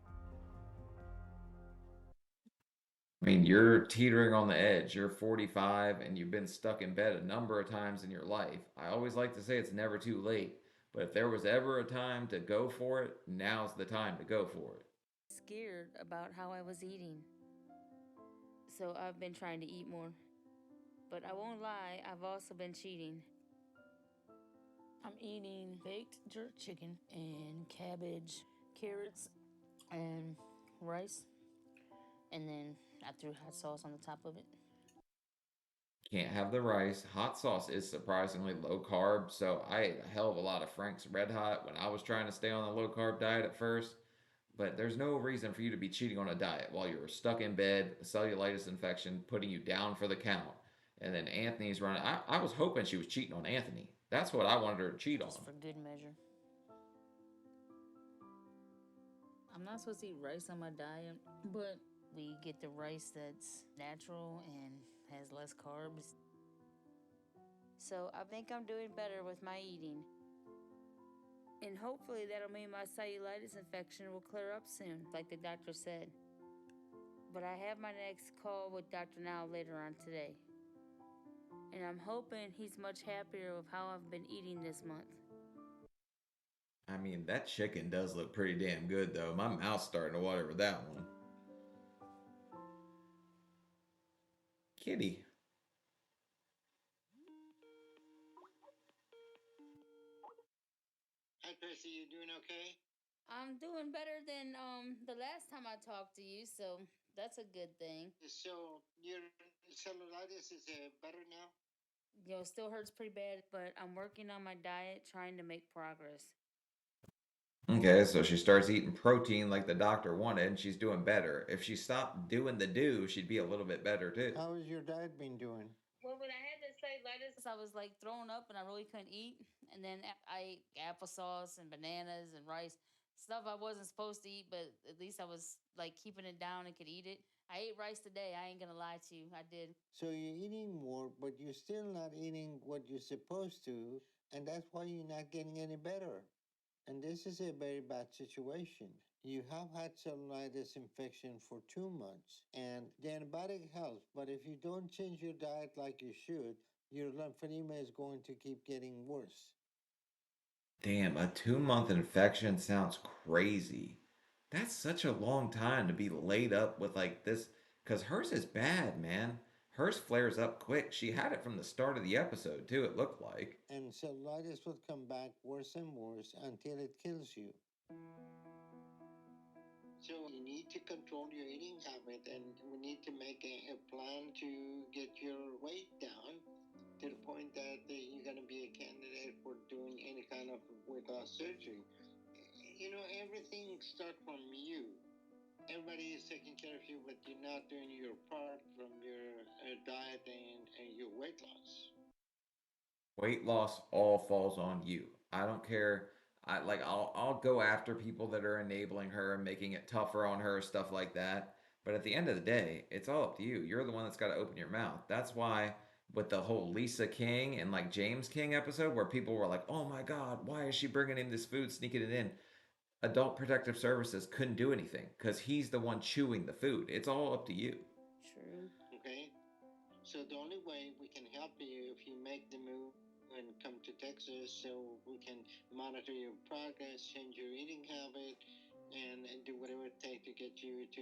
I mean, you're teetering on the edge. You're 45 and you've been stuck in bed a number of times in your life. I always like to say it's never too late, but if there was ever a time to go for it, now's the time to go for it. Scared about how I was eating. So I've been trying to eat more. But I won't lie, I've also been cheating. I'm eating baked jerk chicken and cabbage, carrots, and rice. And then I threw hot sauce on the top of it. Can't have the rice. Hot sauce is surprisingly low carb, so I ate a hell of a lot of Frank's Red Hot when I was trying to stay on the low carb diet at first. But there's no reason for you to be cheating on a diet while you're stuck in bed, a cellulitis infection putting you down for the count. And then Anthony's running. I was hoping she was cheating on Anthony. That's what I wanted her to cheat on. Just for good measure. I'm not supposed to eat rice on my diet, but we get the rice that's natural and has less carbs. So I think I'm doing better with my eating. And hopefully that'll mean my cellulitis infection will clear up soon, like the doctor said. But I have my next call with Dr. Now later on today. And I'm hoping he's much happier with how I've been eating this month. I mean, that chicken does look pretty damn good, though. My mouth's starting to water with that one. Kitty. Hi, Tracey, you doing okay? I'm doing better than the last time I talked to you, so that's a good thing. So your cellulitis is better now? You know, it still hurts pretty bad, but I'm working on my diet, trying to make progress. Okay, so she starts eating protein like the doctor wanted, and she's doing better. If she stopped doing the do, she'd be a little bit better too. How has your diet been doing? Well, when I had the cellulitis, I was like throwing up and I really couldn't eat. And then I ate applesauce and bananas and rice, stuff I wasn't supposed to eat, but at least I was like keeping it down and could eat it. I ate rice today. I ain't gonna lie to you. I did. So you're eating more, but you're still not eating what you're supposed to, and that's why you're not getting any better. And this is a very bad situation. You have had cellulitis infection for 2 months, and the antibiotic helps, but if you don't change your diet like you should, your lymphedema is going to keep getting worse. Damn, a 2 month infection sounds crazy. That's such a long time to be laid up with like this, because hers is bad, man. Hers flares up quick. She had it from the start of the episode, too, it looked like. And cellulitis will come back worse and worse until it kills you. So you need to control your eating habit, and we need to make a plan to get your weight down to the point that you're going to be a candidate for doing any kind of weight loss surgery. You know, everything starts from you. Everybody is taking care of you, but you're not doing your part from your diet and your weight loss. Weight loss all falls on you. I don't care. I'll go after people that are enabling her and making it tougher on her, stuff like that. But at the end of the day, it's all up to you. You're the one that's got to open your mouth. That's why with the whole Lisa King and like James King episode where people were like, "Oh my god, why is she bringing him this food, sneaking it in?" Adult Protective Services couldn't do anything because he's the one chewing the food. It's all up to you. True. Okay? So the only way we can help you if you make the move and come to Texas so we can monitor your progress, change your eating habit, and do whatever it takes to get you to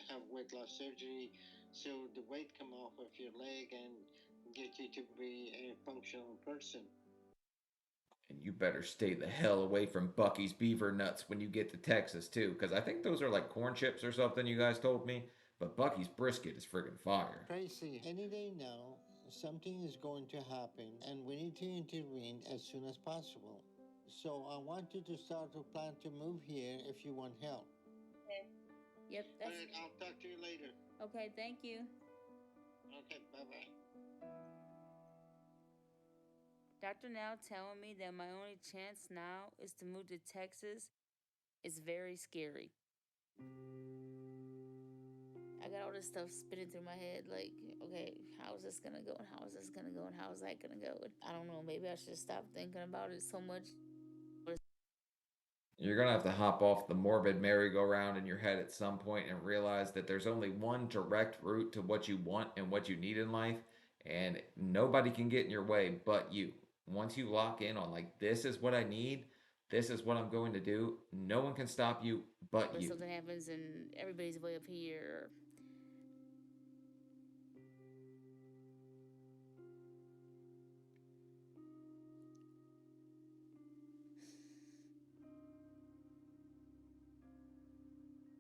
have weight loss surgery so the weight come off of your leg and get you to be a functional person. And you better stay the hell away from Bucky's beaver nuts when you get to Texas, too, because I think those are like corn chips or something you guys told me. But Bucky's brisket is friggin' fire. Tracy, any day now, something is going to happen, and we need to intervene as soon as possible. So I want you to start to plan to move here if you want help. Okay. Yep. All right, I'll talk to you later. Okay. Thank you. Okay, bye-bye. Dr. Now telling me that my only chance now is to move to Texas is very scary. I got all this stuff spinning through my head like, okay, how is this gonna go? And how is this gonna go? And how is that gonna go? And I don't know, maybe I should stop thinking about it so much. You're gonna have to hop off the morbid merry-go-round in your head at some point and realize that there's only one direct route to what you want and what you need in life, and nobody can get in your way but you. Once you lock in on, like, this is what I need, this is what I'm going to do, no one can stop you but Or you. something happens and everybody's way up here.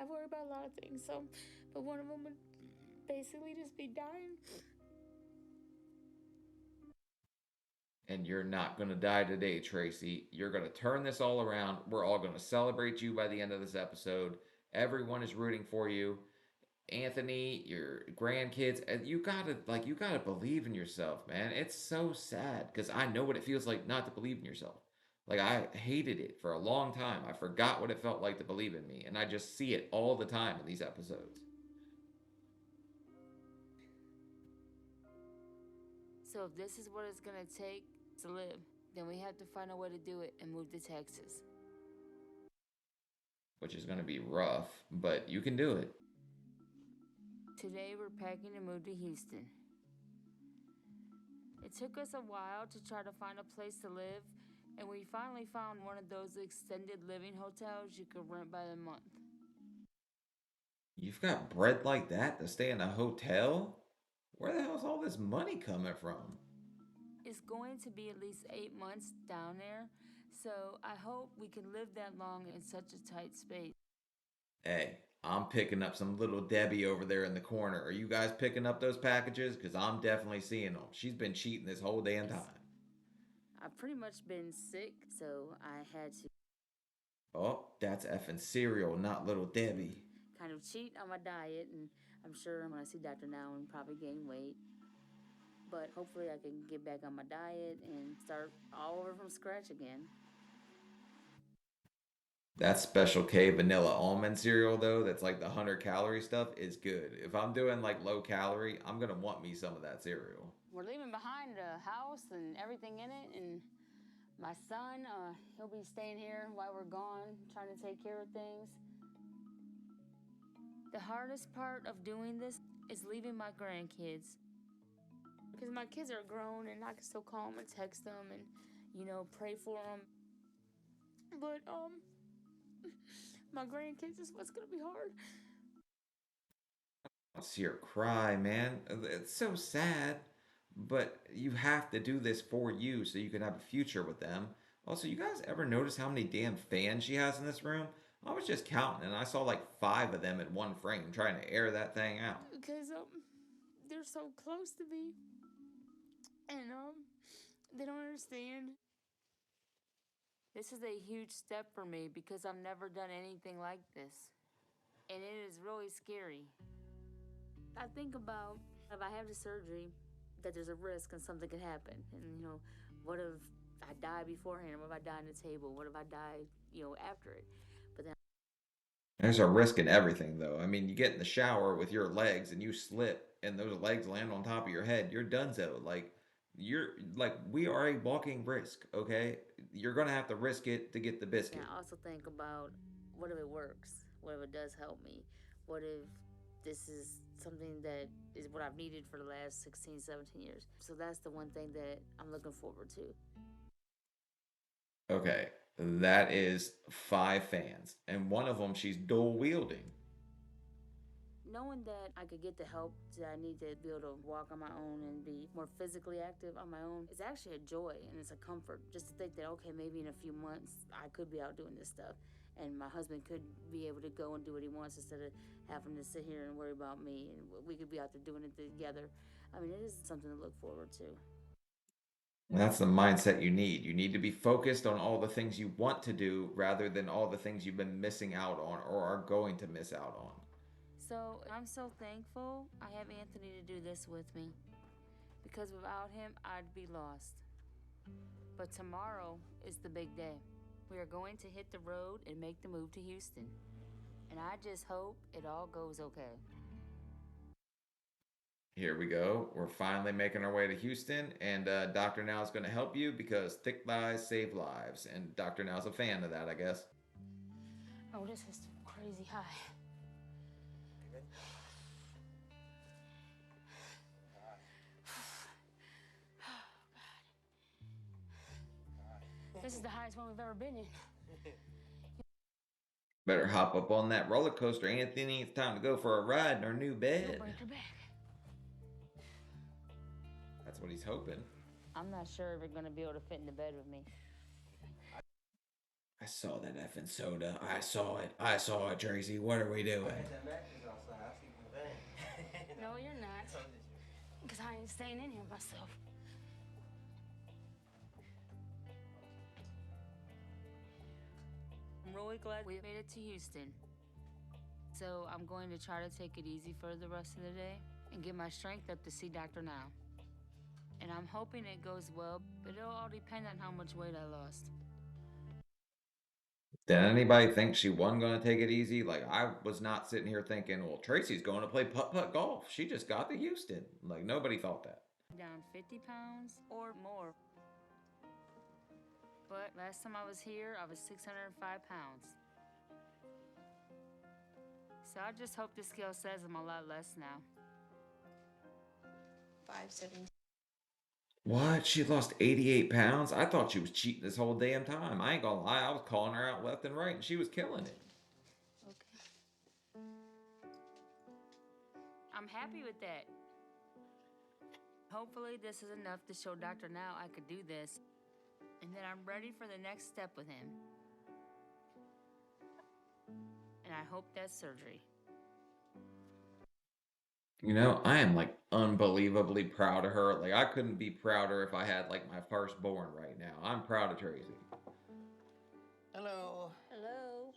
I worry about a lot of things, but one of them would basically just be dying. And you're not going to die today, Tracey. You're going to turn this all around. We're all going to celebrate you by the end of this episode. Everyone is rooting for you. Anthony, your grandkids, and you gotta believe in yourself, man. It's so sad because I know what it feels like not to believe in yourself. Like I hated it for a long time. I forgot what it felt like to believe in me, and I just see it all the time in these episodes. So if this is what it's gonna take to live, then we have to find a way to do it and move to Texas. Which is gonna be rough, but you can do it. Today we're packing to move to Houston. It took us a while to try to find a place to live, and we finally found one of those extended living hotels you could rent by the month. You've got bread like that to stay in a hotel? Where the hell's all this money coming from? It's going to be at least 8 months down there, so I hope we can live that long in such a tight space. Hey, I'm picking up some little Debbie over there in the corner. Are you guys picking up those packages? Because I'm definitely seeing them. She's been cheating this whole damn time. I've pretty much been sick, so I had to Oh, that's effing cereal, not little Debbie. kind of cheat on my diet, and I'm sure I'm gonna see Dr. Now and probably gain weight. But hopefully I can get back on my diet and start all over from scratch again. That Special K vanilla almond cereal, though, that's like the 100-calorie stuff, is good. If I'm doing like low calorie, I'm gonna want me some of that cereal. We're leaving behind a house and everything in it, and my son, he'll be staying here while we're gone, trying to take care of things. The hardest part of doing this is leaving my grandkids. Because my kids are grown and I can still call them and text them and, pray for them. But, my grandkids is what's gonna be hard. I see her cry, man. It's so sad. But you have to do this for you so you can have a future with them. Also, you guys ever notice how many damn fans she has in this room? I was just counting and I saw like 5 of them in one frame trying to air that thing out. Because, they're so close to me. And, they don't understand. This is a huge step for me because I've never done anything like this. And it is really scary. I think about if I have the surgery, that there's a risk and something could happen. And, what if I die beforehand? What if I die on the table? What if I die, after it? But then There's a risk in everything, though. I mean, you get in the shower with your legs and you slip, and those legs land on top of your head. You're donezo. You're like we are a walking risk. Okay, you're gonna have to risk it to get the And biscuit. I also think about what if it works? What if it does help me? What if this is something that is what I've needed for the last 16, 17 years? So that's the one thing that I'm looking forward to. Okay, that is 5 fans, and one of them she's dual wielding. Knowing that I could get the help that I need to be able to walk on my own and be more physically active on my own is actually a joy and it's a comfort. Just to think that, okay, maybe in a few months I could be out doing this stuff and my husband could be able to go and do what he wants instead of having to sit here and worry about me, and we could be out there doing it together. I mean, it is something to look forward to. That's the mindset you need. You need to be focused on all the things you want to do rather than all the things you've been missing out on or are going to miss out on. So I'm so thankful I have Anthony to do this with me because without him, I'd be lost. But tomorrow is the big day. We are going to hit the road and make the move to Houston. And I just hope it all goes okay. Here we go. We're finally making our way to Houston, and Dr. Now is going to help you because thick thighs save lives. And Dr. Now's a fan of that, I guess. Oh, this is crazy high. This is the highest one we've ever been in. Better hop up on that roller coaster, Anthony. It's time to go for a ride in our new bed. You'll break your back. That's what he's hoping. I'm not sure if you're going to be able to fit in the bed with me. I saw that effing soda. I saw it. I saw it, Tracey. What are we doing? No, you're not. Because I ain't staying in here myself. I'm really glad we made it to Houston. So I'm going to try to take it easy for the rest of the day and get my strength up to see Dr. Now. And I'm hoping it goes well, but it'll all depend on how much weight I lost. Did anybody think she wasn't going to take it easy? Like, I was not sitting here thinking, well, Tracey's going to play putt-putt golf. She just got to Houston. Like, nobody thought that. Down 50 pounds or more. But last time I was here, I was 605 pounds. So I just hope the scale says I'm a lot less now. 517. What? She lost 88 pounds? I thought she was cheating this whole damn time. I ain't gonna lie. I was calling her out left and right, and she was killing it. Okay. I'm happy with that. Hopefully this is enough to show Dr. Now I could do this, and that I'm ready for the next step with him. And I hope that's surgery. You know, I am like unbelievably proud of her. Like, I couldn't be prouder if I had like my firstborn right now. I'm proud of Tracey. Hello. Hello.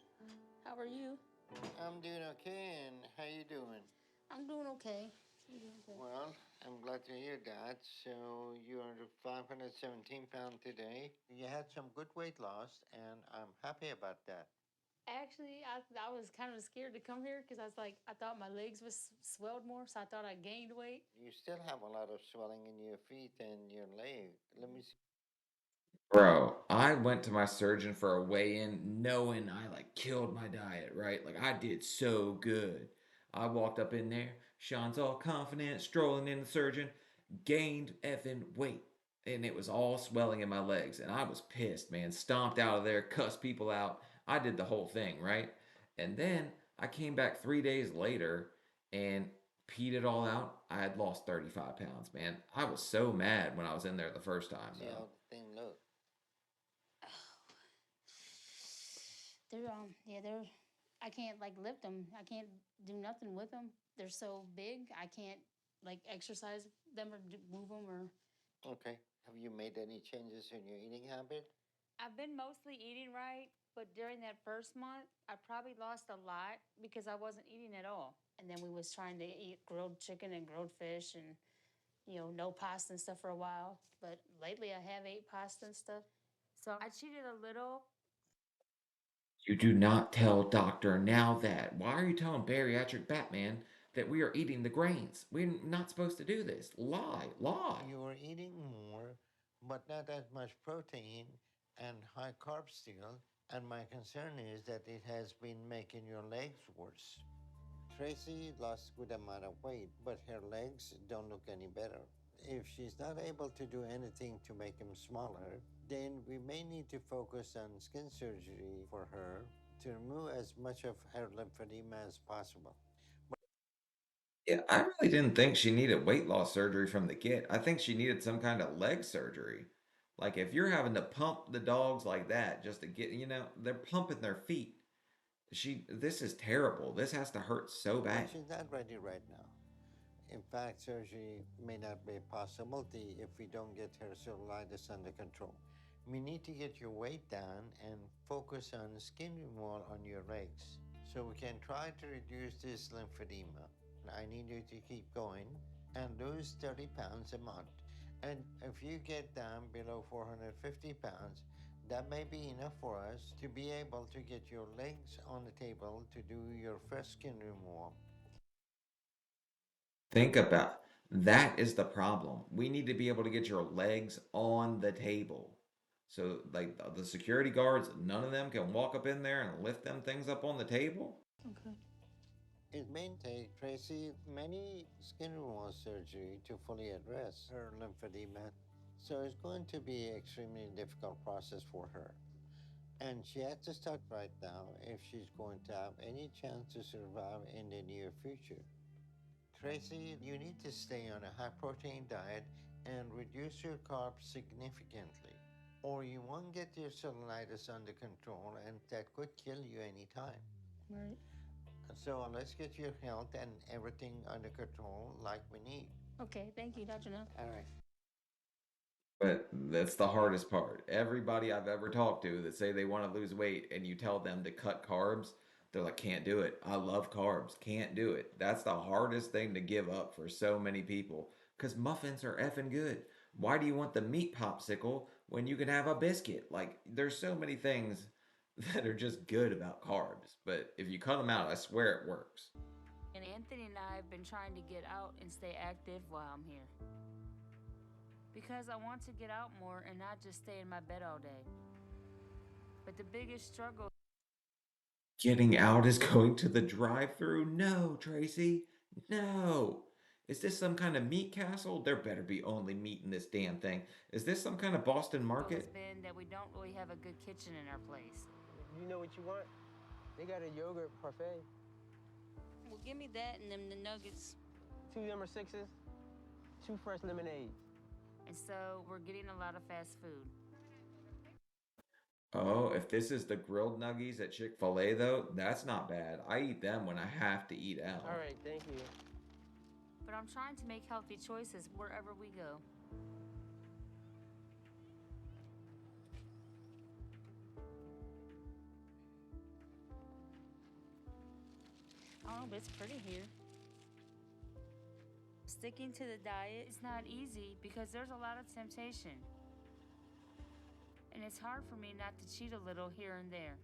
How are you? I'm doing okay, and how you doing? I'm doing okay. Well, I'm glad to hear that. So you're 517 pounds today. You had some good weight loss, and I'm happy about that. Actually, I was kind of scared to come here because I thought my legs was swelled more, so I thought I gained weight. You still have a lot of swelling in your feet and your leg. Let me see. Bro, I went to my surgeon for a weigh-in knowing I like killed my diet, right? Like I did so good. I walked up in there, Sean's all confident, strolling in the surgeon, gained effing weight. And it was all swelling in my legs. And I was pissed, man. Stomped out of there, cussed people out. I did the whole thing, right? And then I came back 3 days later and peed it all out. I had lost 35 pounds, man. I was so mad when I was in there the first time, See though. how the thing look. They're I can't like lift them. I can't do nothing with them. They're so big. I can't like exercise them or move them or. Okay. Have you made any changes in your eating habit? I've been mostly eating right, but during that first month, I probably lost a lot because I wasn't eating at all. And then we was trying to eat grilled chicken and grilled fish and, no pasta and stuff for a while. But lately I have ate pasta and stuff. So I cheated a little. You do not tell Doctor now that. Why are you telling bariatric Batman that we are eating the grains? We're not supposed to do this. Lie, lie. You are eating more, but not as much protein and high carbs still. And my concern is that it has been making your legs worse. Tracy lost a good amount of weight, but her legs don't look any better. If she's not able to do anything to make them smaller, then we may need to focus on skin surgery for her to remove as much of her lymphedema as possible. Yeah, I really didn't think she needed weight loss surgery from the get. I think she needed some kind of leg surgery. Like if you're having to pump the dogs like that just to get, they're pumping their feet. This is terrible. This has to hurt so But bad. she's not ready right now. In fact, surgery may not be a possibility if we don't get her cellulitis under control. We need to get your weight down and focus on skin removal on your legs so we can try to reduce this lymphedema. I need you to keep going and lose 30 pounds a month. And if you get down below 450 pounds, that may be enough for us to be able to get your legs on the table to do your first skin removal. Think about that is the problem. We need to be able to get your legs on the table. So like the security guards, none of them can walk up in there and lift them things up on the table. Okay. It may take Tracy many skin removal surgery to fully address her lymphedema, so it's going to be an extremely difficult process for her. And she has to start right now if she's going to have any chance to survive in the near future. Tracy, you need to stay on a high protein diet and reduce your carbs significantly, or you won't get your cellulitis under control, and that could kill you anytime. Right. So let's get your health and everything under control like we need. Okay, thank you, Dr. No. All right. But that's the hardest part. Everybody I've ever talked to that say they want to lose weight and you tell them to cut carbs, they're like, can't do it. I love carbs. Can't do it. That's the hardest thing to give up for so many people because muffins are effing good. Why do you want the meat popsicle when you can have a biscuit? Like, there's so many things that are just good about carbs. But if you cut them out, I swear it works. And Anthony and I have been trying to get out and stay active while I'm here. Because I want to get out more and not just stay in my bed all day. But the biggest struggle. Getting out is going to the drive-through? No, Tracy. No. Is this some kind of meat castle? There better be only meat in this damn thing. Is this some kind of Boston Has market? been that we don't really have a good kitchen in our place. You know what you want? They got a yogurt parfait. Well, give me that and then the nuggets. 2 number 6s, 2 fresh lemonades. And so we're getting a lot of fast food. Oh, if this is the grilled nuggies at Chick-fil-A though, that's not bad. I eat them when I have to eat out. All right, thank you. But I'm trying to make healthy choices wherever we go. I don't know, but it's pretty here. Sticking to the diet is not easy because there's a lot of temptation. And it's hard for me not to cheat a little here and there.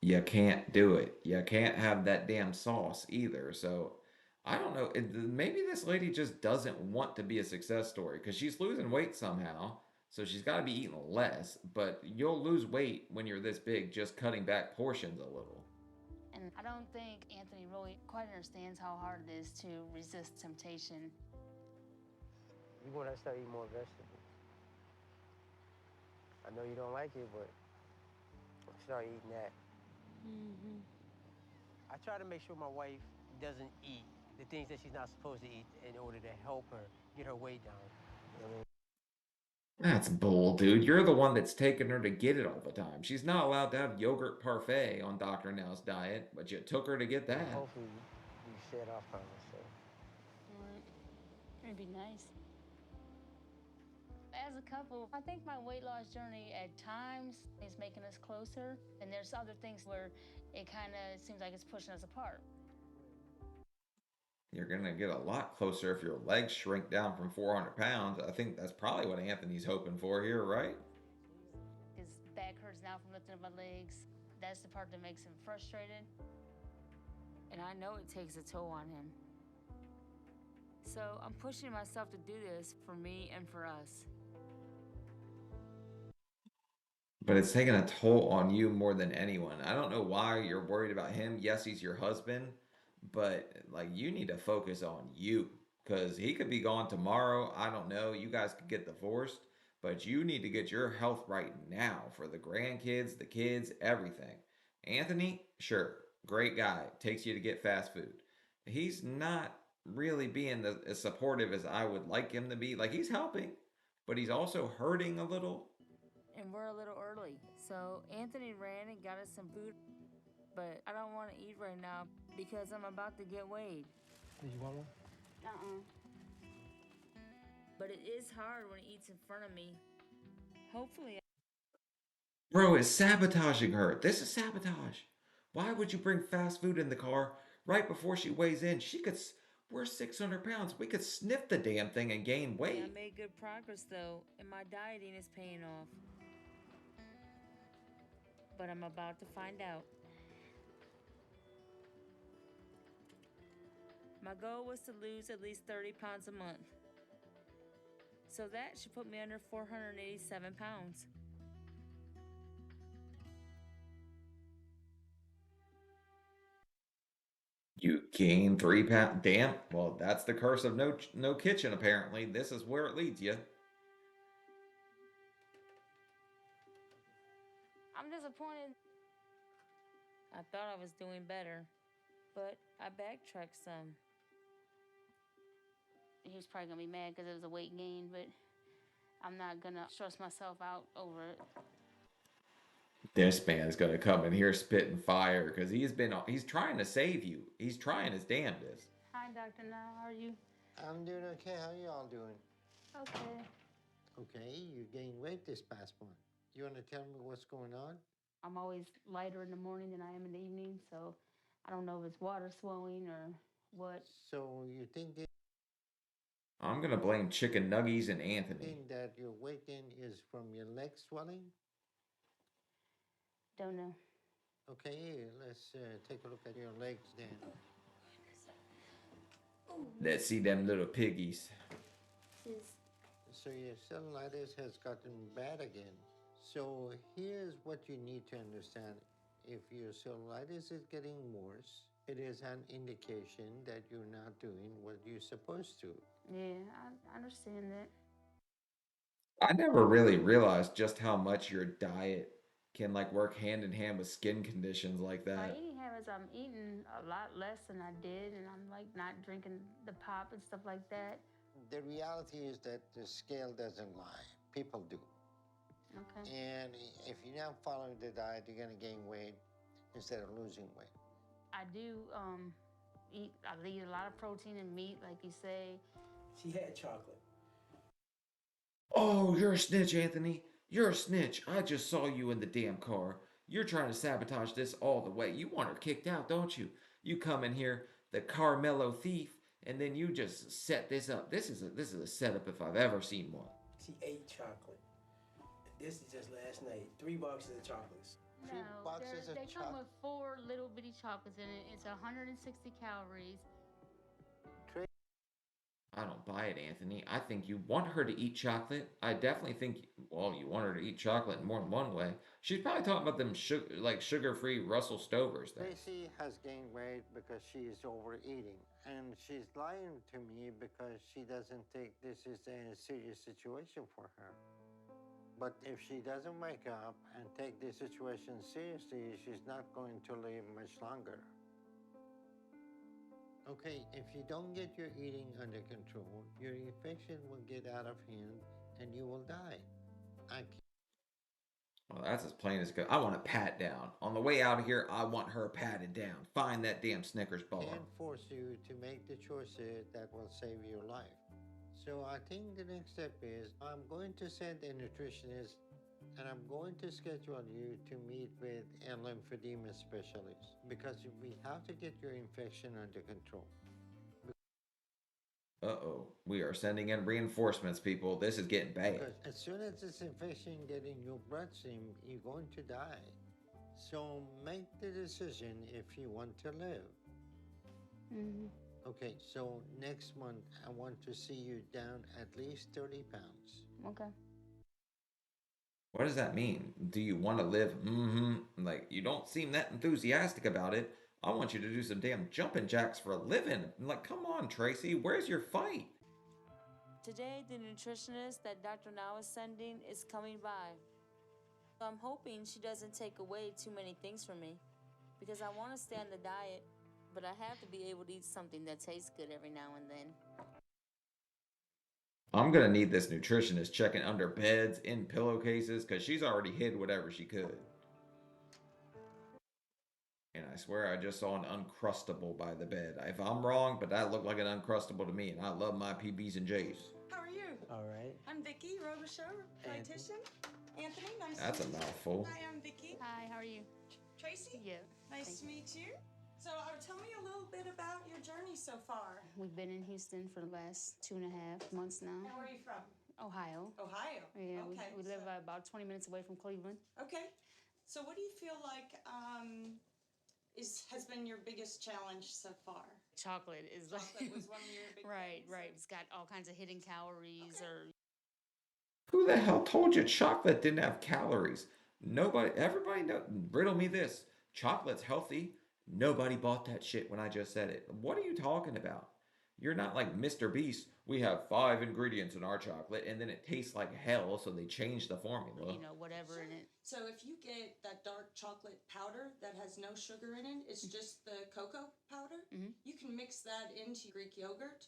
You can't do it. You can't have that damn sauce either. So I don't know. Maybe this lady just doesn't want to be a success story because she's losing weight somehow. So she's got to be eating less. But you'll lose weight when you're this big, just cutting back portions a little. And I don't think Anthony really quite understands how hard it is to resist temptation. You want to start eating more vegetables. I know you don't like it, but start eating that. Mm-hmm. I try to make sure my wife doesn't eat the things that she's not supposed to eat in order to help her get her weight down. You know what I mean? That's bull, dude. You're the one that's taking her to get it all the time. She's not allowed to have yogurt parfait on Dr. Nell's diet, but you took her to get that. Hopefully you set off on us, so. It'd be nice. As a couple, I think my weight loss journey at times is making us closer, and there's other things where it kind of seems like it's pushing us apart. You're going to get a lot closer if your legs shrink down from 400 pounds. I think that's probably what Anthony's hoping for here, right? His back back hurts now from lifting up my legs. That's the part that makes him frustrated. And I know it takes a toll on him. So I'm pushing myself to do this for me and for us. But it's taking a toll on you more than anyone. I don't know why you're worried about him. Yes, he's your husband, but like you need to focus on you because he could be gone tomorrow. I don't know. You guys could get divorced, but you need to get your health right now for the grandkids, the kids, everything. Anthony, sure, great guy, takes you to get fast food. He's not really being as supportive as I would like him to be. Like he's helping, but he's also hurting a little. And we're a little early. So Anthony ran and got us some food, but I don't want to eat right now because I'm about to get weighed. Did you want one? But it is hard when he eats in front of me. Hopefully. Bro, it's sabotaging her. This is sabotage. Why would you bring fast food in the car right before she weighs in? We're 600 pounds. We could sniff the damn thing and gain weight. I made good progress though, and my dieting is paying off. But I'm about to find out. My goal was to lose at least 30 pounds a month. So that should put me under 487 pounds. You gain 3 pounds. Damn. Well, that's the curse of no kitchen. Apparently, this is where it leads you. I'm disappointed. I thought I was doing better, but I backtracked some. He was probably gonna be mad because it was a weight gain, but I'm not gonna stress myself out over it. This man's gonna come in here spitting fire because he's trying to save you. He's trying his damnedest. Hi, Dr. Now, how are you? I'm doing okay. How you all doing? Okay. Okay, you gained weight this past month. You want to tell me what's going on? I'm always lighter in the morning than I am in the evening, so I don't know if it's water swelling or what. So you think I'm gonna blame chicken nuggies and Anthony. that your weight gain is from your leg swelling? Don't know. Okay, let's take a look at your legs then. Let's see them little piggies. So your cellulitis has gotten bad again. So here's what you need to understand. If your cellulitis is getting worse, it is an indication that you're not doing what you're supposed to. Yeah, I understand that. I never really realized just how much your diet can like work hand in hand with skin conditions like My that. eating habits, I'm eating a lot less than I did, and I'm like not drinking the pop and stuff like that. The reality is that the scale doesn't lie. People do. Okay. And if you're not following the diet, you're going to gain weight instead of losing weight. I do eat a lot of protein and meat, like you say. She had chocolate. Oh, you're a snitch, Anthony. You're a snitch. I just saw you in the damn car. You're trying to sabotage this all the way. You want her kicked out, don't you? You come in here, the Carmelo thief, and then you just set this up. This is a setup if I've ever seen one. She ate chocolate. This is just last night. 3 boxes of chocolates. No, they come with 4 little bitty chocolates in it. It's 160 calories. I don't buy it, Anthony. I think you want her to eat chocolate. I definitely think, well, you want her to eat chocolate in more than one way. She's probably talking about them sugar-free Russell Stovers things. Tracey has gained weight because she is overeating. And she's lying to me because she doesn't think this is a serious situation for her. But if she doesn't wake up and take this situation seriously, she's not going to live much longer. Okay, if you don't get your eating under control, your infection will get out of hand and you will die. Well, that's as plain as good. I want a pat down. On the way out of here, I want her patted down. Find that damn Snickers bar. I can't force you to make the choices that will save your life. So I think the next step is I'm going to send a nutritionist and I'm going to schedule you to meet with a lymphedema specialist because we have to get your infection under control. Uh-oh. We are sending in reinforcements, people. This is getting bad. Because as soon as this infection get in your bloodstream, you're going to die. So make the decision if you want to live. Okay, so next month I want to see you down at least 30 pounds. Okay. What does that mean? Do you want to live? Like, you don't seem that enthusiastic about it. I want you to do some damn jumping jacks for a living. Like, come on, Tracey. Where's your fight? Today, the nutritionist that Dr. Now is sending is coming by. I'm hoping she doesn't take away too many things from me because I want to stay on the diet, but I have to be able to eat something that tastes good every now and then. I'm gonna need this nutritionist checking under beds, in pillowcases, because she's already hid whatever she could. And I swear I just saw an Uncrustable by the bed. If I'm wrong, but that looked like an Uncrustable to me, and I love my PBs and J's. How are you? All right. I'm Vicky Robichaud, dietitian. Anthony, nice That's to a meet you. mouthful. Hi, I'm Vicky. Hi, how are you? Tracy? Yeah. Nice to meet you. So, tell me a little bit about your journey so far. We've been in Houston for the last 2.5 months now. And where are you from? Ohio. Ohio. Yeah, Okay. we live about 20 minutes away from Cleveland. Okay. So, what do you feel like has been your biggest challenge so far? Chocolate is Chocolate was one of your big right, things? right. It's got all kinds of hidden calories or Who the hell told you chocolate didn't have calories? Nobody, everybody know, riddle me this. Chocolate's healthy. Nobody bought that shit when I just said it. What are you talking about? You're not like Mr. Beast. We have 5 ingredients in our chocolate and then it tastes like hell, so they changed the formula. whatever in it. So if you get that dark chocolate powder that has no sugar in it, it's just the cocoa powder, you can mix that into Greek yogurt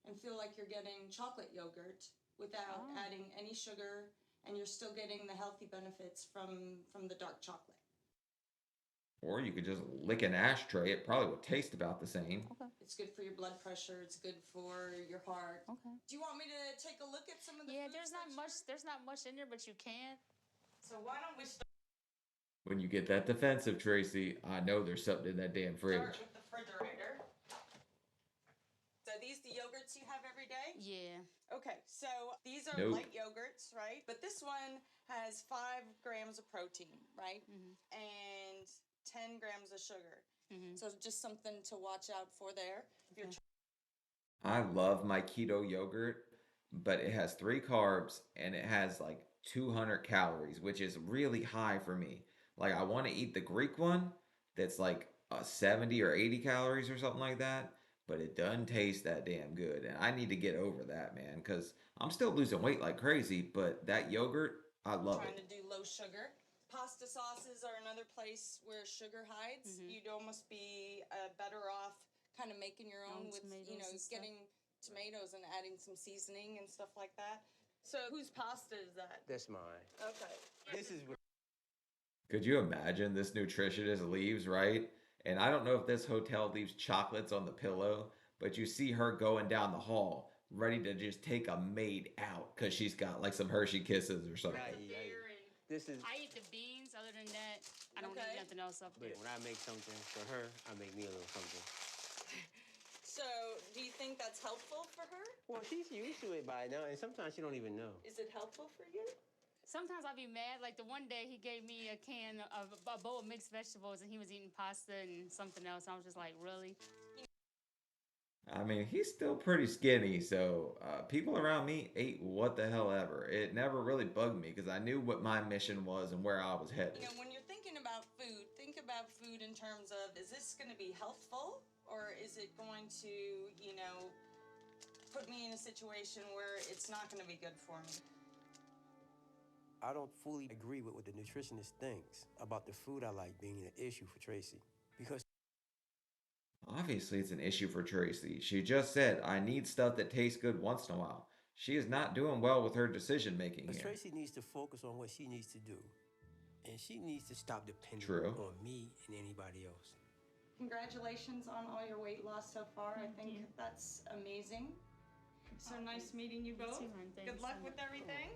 and feel like you're getting chocolate yogurt without adding any sugar, and you're still getting the healthy benefits from the dark chocolate. Or you could just lick an ashtray. It probably would taste about the same. Okay. It's good for your blood pressure. It's good for your heart. Okay. Do you want me to take a look at some of the Yeah, foods there's not much in there, but you can. So why don't we start When you get that defensive, Tracy, I know there's something in that damn fridge. with the refrigerator? So these the yogurts you have every day? Yeah. Okay, so these are Nope. light yogurts, right? But this one has 5 grams of protein, right? And 10 grams of sugar. So just something to watch out for there. If you're I love my keto yogurt, but it has 3 carbs and it has like 200 calories, which is really high for me. Like, I want to eat the Greek one that's like 70 or 80 calories or something like that, but it doesn't taste that damn good. And I need to get over that, man, because I'm still losing weight like crazy, but that yogurt, I love trying it. to do low sugar. Pasta sauces are another place where sugar hides. You'd almost be better off kind of making your own with, getting tomatoes and adding some seasoning and stuff like that. So whose pasta is that? That's mine. Okay. This is what Could you imagine this nutritionist leaves, right? And I don't know if this hotel leaves chocolates on the pillow, but you see her going down the hall, ready to just take a maid out because she's got like some Hershey Kisses or something. this is. I eat the beans. Other than that, I don't eat nothing else up But there. when I make something for her, I make me a little something. So do you think that's helpful for her? Well, she's used to it by now, and sometimes she don't even know. Is it helpful for you? Sometimes I'll be mad. Like the one day he gave me a bowl of mixed vegetables and he was eating pasta and something else. And I was just like, really? I mean, he's still pretty skinny, so people around me ate what the hell ever. It never really bugged me because I knew what my mission was and where I was headed. When you're thinking about food, think about food in terms of, is this going to be healthful or is it going to, put me in a situation where it's not going to be good for me? I don't fully agree with what the nutritionist thinks about the food I like being an issue for Tracey. Because Obviously, it's an issue for Tracy. She just said, I need stuff that tastes good once in a while. She is not doing well with her decision making here. Tracey needs to focus on what she needs to do. And she needs to stop depending on me and anybody else. Congratulations on all your weight loss so far. I think that's amazing. So nice meeting you both. Good luck with everything.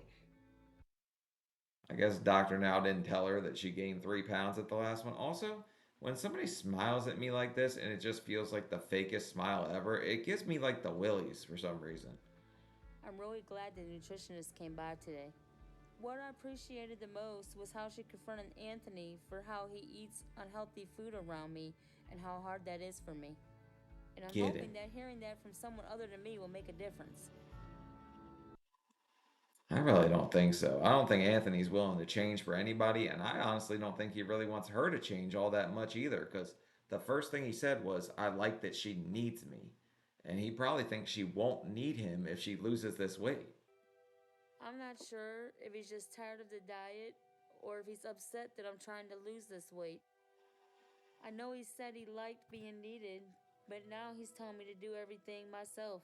I guess Dr. Now didn't tell her that she gained 3 pounds at the last one. Also, When somebody smiles at me like this and it just feels like the fakest smile ever, it gives me like the willies for some reason. I'm really glad the nutritionist came by today. What I appreciated the most was how she confronted Anthony for how he eats unhealthy food around me and how hard that is for me. And I'm Get hoping it. that hearing that from someone other than me will make a difference. I really don't think so. I don't think Anthony's willing to change for anybody, and I honestly don't think he really wants her to change all that much either, because the first thing he said was, I like that she needs me. And he probably thinks she won't need him if she loses this weight. I'm not sure if he's just tired of the diet or if he's upset that I'm trying to lose this weight. I know he said he liked being needed, but now he's telling me to do everything myself.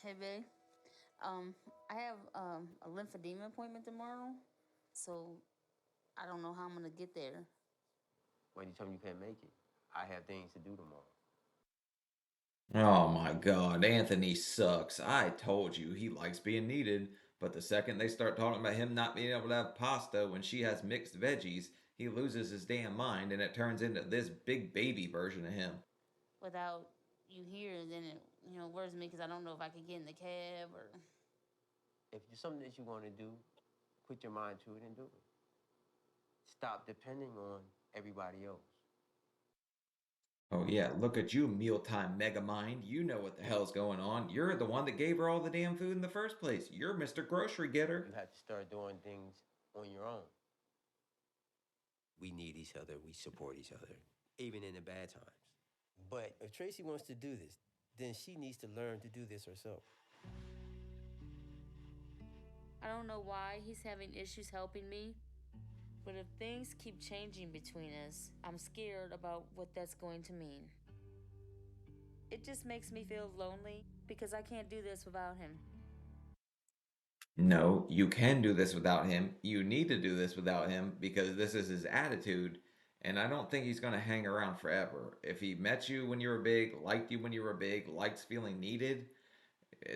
Hey, babe. I have a lymphedema appointment tomorrow, so I don't know how I'm gonna get there. Why you tell me you can't make it? I have things to do tomorrow. Oh my god, Anthony sucks. I told you he likes being needed, but the second they start talking about him not being able to have pasta when she has mixed veggies, he loses his damn mind and it turns into this big baby version of him. Without you here, then it worries me because I don't know if I could get in the cab or. If it's something that you want to do, put your mind to it and do it. Stop depending on everybody else. Oh yeah, look at you, mealtime megamind. You know what the hell's going on. You're the one that gave her all the damn food in the first place. You're Mr. Grocery Getter. You have to start doing things on your own. We need each other. We support each other, even in the bad times. But if Tracey wants to do this, then she needs to learn to do this herself. I don't know why he's having issues helping me, but if things keep changing between us, I'm scared about what that's going to mean. It just makes me feel lonely because I can't do this without him. No, you can do this without him. You need to do this without him because this is his attitude. And I don't think he's going to hang around forever. If he met you when you were big, liked you when you were big, likes feeling needed,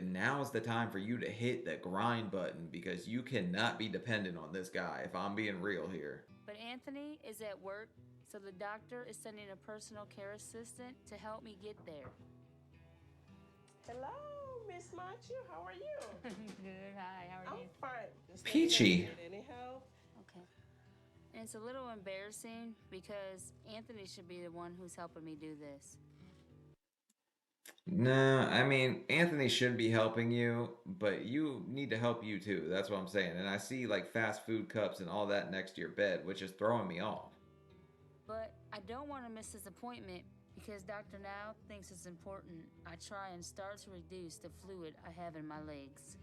now is the time for you to hit the grind button because you cannot be dependent on this guy, if I'm being real here. But Anthony is at work, so the doctor is sending a personal care assistant to help me get there. Hello, Miss Machu. How are you? Good. Hi. How are you? I'm fine. Just Peachy. Any help? Okay. And it's a little embarrassing because Anthony should be the one who's helping me do this. Nah, I mean, Anthony should be helping you, but you need to help you too. That's what I'm saying. And I see like fast food cups and all that next to your bed, which is throwing me off. But I don't want to miss this appointment because Dr. Now thinks it's important I try and start to reduce the fluid I have in my legs.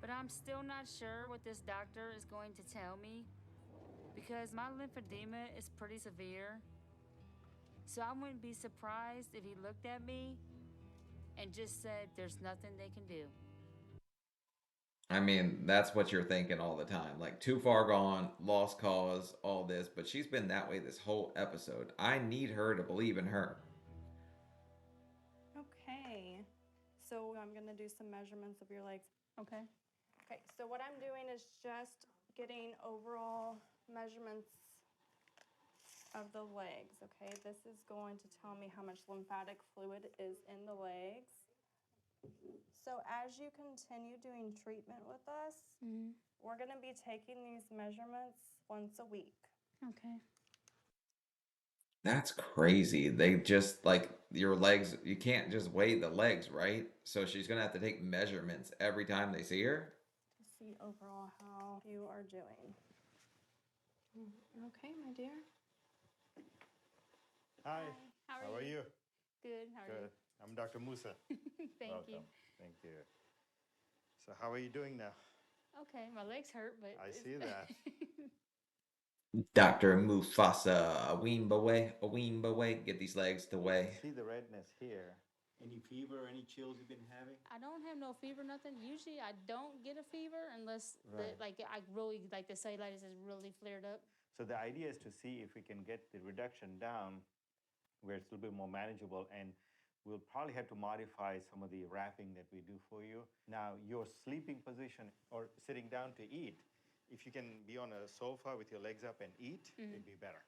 But I'm still not sure what this doctor is going to tell me because my lymphedema is pretty severe. So I wouldn't be surprised if he looked at me and just said there's nothing they can do. I mean, that's what you're thinking all the time. Like, too far gone, lost cause, all this. But she's been that way this whole episode. I need her to believe in her. Okay, so I'm gonna do some measurements of your legs. Okay. Okay, so what I'm doing is just getting overall measurements of the legs, okay? This is going to tell me how much lymphatic fluid is in the legs. So as you continue doing treatment with us, we're gonna be taking these measurements once a week. Okay. That's crazy. They just, like, your legs, you can't just weigh the legs, right? So she's going to have to take measurements every time they see her? To see overall how you are doing. Okay, my dear. Hi. How are you? Good. How are Good. I'm Dr. Musa. Thank Welcome. you. Thank you. So how are you doing now? Okay, my legs hurt, but I see that. Dr. Mufasa, a weemba way, get these legs to weigh. I see the redness here. Any fever, any chills you've been having? I don't have no fever, nothing. Usually I don't get a fever unless Right. I really the cellulitis is really flared up. So the idea is to see if we can get the reduction down where it's a little bit more manageable. And we'll probably have to modify some of the wrapping that we do for you. Now, your sleeping position or sitting down to eat, if you can be on a sofa with your legs up and eat, it'd be better.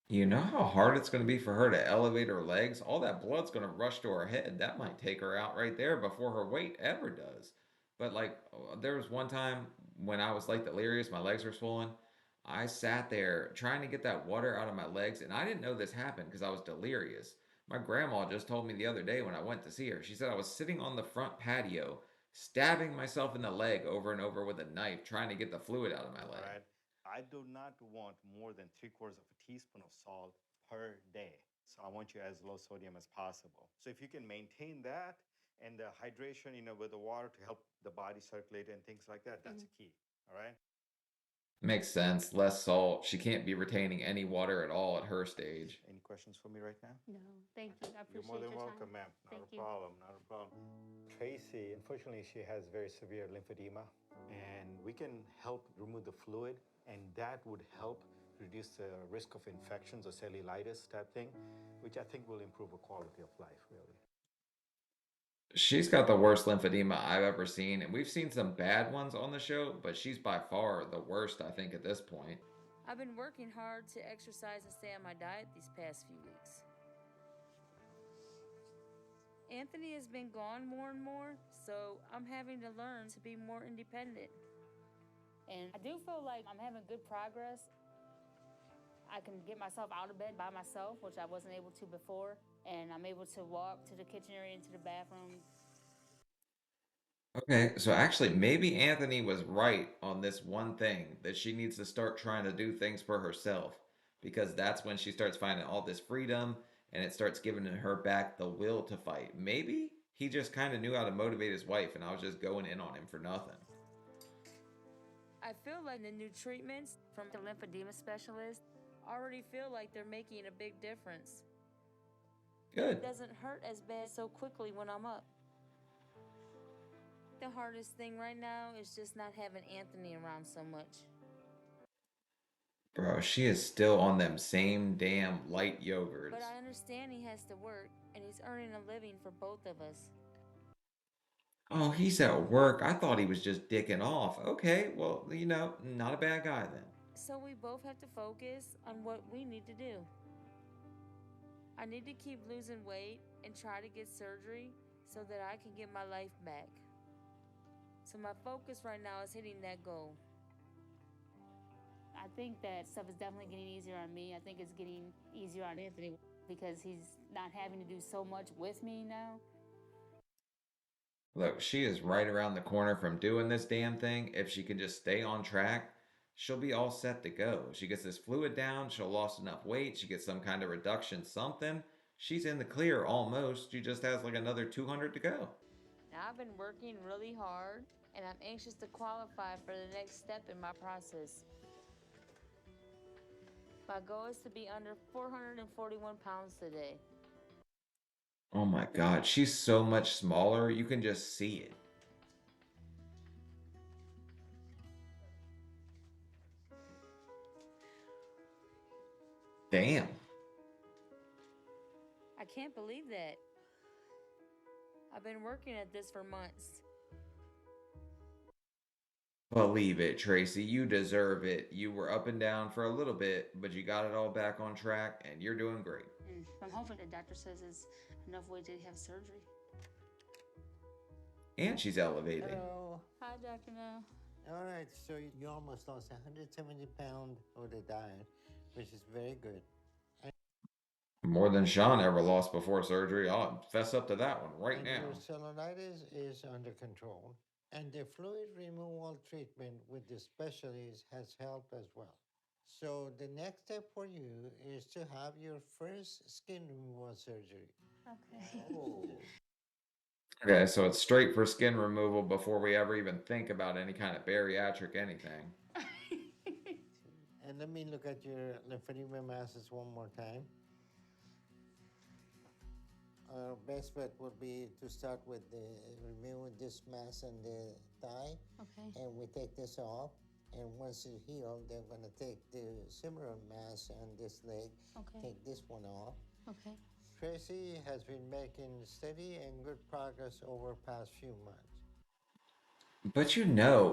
You know how hard it's going to be for her to elevate her legs? All that blood's going to rush to her head. That might take her out right there before her weight ever does. But like, there was one time when I was like delirious, my legs were swollen. I sat there trying to get that water out of my legs, and I didn't know this happened because I was delirious. My grandma just told me the other day when I went to see her. She said I was sitting on the front patio, stabbing myself in the leg over and over with a knife, trying to get the fluid out of my leg. Right. I do not want more than 3/4 of a teaspoon of salt per day. So I want you as low sodium as possible. So if you can maintain that and the hydration, with the water to help the body circulate and things like that, that's a key. All right. Makes sense. Less salt. She can't be retaining any water at all at her stage. Any questions for me right now? No, thank you. I You're appreciate more than your welcome, time. ma'am. Not Thank a you. problem. Not a problem. Tracy, unfortunately, she has very severe lymphedema, and we can help remove the fluid, and that would help reduce the risk of infections or cellulitis type thing, which I think will improve her quality of life, really. She's got the worst lymphedema I've ever seen, and we've seen some bad ones on the show, but she's by far the worst, I think, at this point. I've been working hard to exercise and stay on my diet these past few weeks. Anthony has been gone more and more, so I'm having to learn to be more independent. And I do feel like I'm having good progress. I can get myself out of bed by myself, which I wasn't able to before. And I'm able to walk to the kitchen area and to the bathroom. Okay, so actually, maybe Anthony was right on this one thing that she needs to start trying to do things for herself because that's when she starts finding all this freedom and it starts giving her back the will to fight. Maybe he just kind of knew how to motivate his wife and I was just going in on him for nothing. I feel like the new treatments from the lymphedema specialist already feel like they're making a big difference. Good. It doesn't hurt as bad so quickly when I'm up. The hardest thing right now is just not having Anthony around so much. Bro, she is still on them same damn light yogurts. But I understand he has to work, and he's earning a living for both of us. Oh, he's at work. I thought he was just dicking off. Okay, well, not a bad guy then. So we both have to focus on what we need to do. I need to keep losing weight and try to get surgery so that I can get my life back. So my focus right now is hitting that goal. I think that stuff is definitely getting easier on me. I think it's getting easier on Anthony because he's not having to do so much with me now. Look, she is right around the corner from doing this damn thing. If she can just stay on track, she'll be all set to go. She gets this fluid down, she'll lost enough weight, she gets some kind of reduction, something. She's in the clear almost. She just has like another 200 to go. Now I've been working really hard, and I'm anxious to qualify for the next step in my process. My goal is to be under 441 pounds today. Oh my God, she's so much smaller. You can just see it. Damn. I can't believe that. I've been working at this for months. Believe it, Tracy. You deserve it. You were up and down for a little bit, but you got it all back on track, and you're doing great. I'm hoping the doctor says it's enough weight to have surgery. And she's elevating. Hello. Hi, Dr. No. All right, so you almost lost 170 pounds with the diet, which is very good. More than Sean ever lost before surgery. I'll fess up to that one right And now. your cellulitis is under control. And the fluid removal treatment with the specialist has helped as well. So the next step for you is to have your first skin removal surgery. Okay. Oh. Okay, so it's straight for skin removal before we ever even think about any kind of bariatric anything. And let me look at your lymphedema masses one more time. Our best bet would be to start with removing this mass on the thigh. Okay. And we take this off. And once it healed, they're going to take the similar mass on this leg. Okay. Take this one off. Okay. Tracey has been making steady and good progress over past few months. But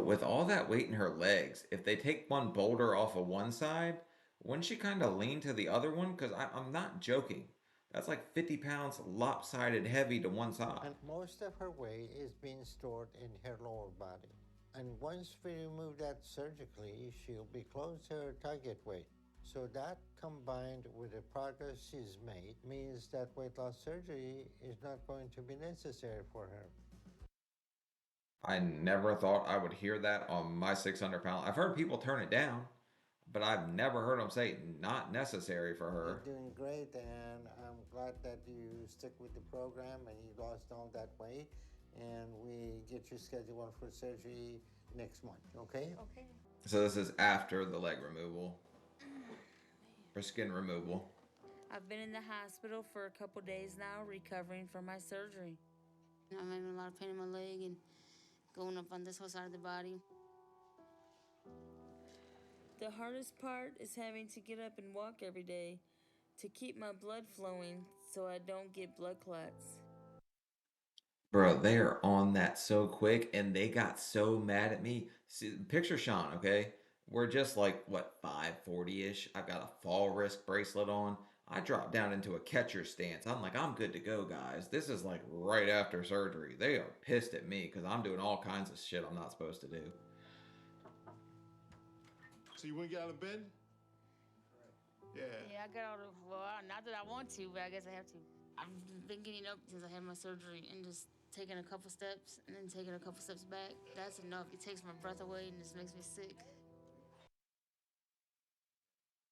with all that weight in her legs, if they take one boulder off of one side, wouldn't she kind of lean to the other one? Because I'm not joking. That's like 50 pounds lopsided heavy to one side. And most of her weight is being stored in her lower body. And once we remove that surgically, she'll be close to her target weight. So that, combined with the progress she's made, means that weight loss surgery is not going to be necessary for her. I never thought I would hear that on my 600-pound. I've heard people turn it down, but I've never heard them say not necessary for her. You're doing great, and I'm glad that you stick with the program and you lost all that weight. And we get you scheduled for surgery next month, okay? Okay. So this is after the leg removal or skin removal. I've been in the hospital for a couple days now recovering from my surgery. I'm having a lot of pain in my leg and going up on this whole side of the body. The hardest part is having to get up and walk every day to keep my blood flowing so I don't get blood clots. Bro, they are on that so quick and they got so mad at me. See, picture Sean, okay? We're just like, what, 540-ish? I've got a fall risk bracelet on. I dropped down into a catcher stance. I'm like, I'm good to go, guys. This is like right after surgery. They are pissed at me because I'm doing all kinds of shit I'm not supposed to do. So you wouldn't get out of bed? Yeah. Yeah, I got out of, well, not that I want to, but I guess I have to. I've been getting up since I had my surgery and just taking a couple steps and then taking a couple steps back. That's enough. It takes my breath away and just makes me sick.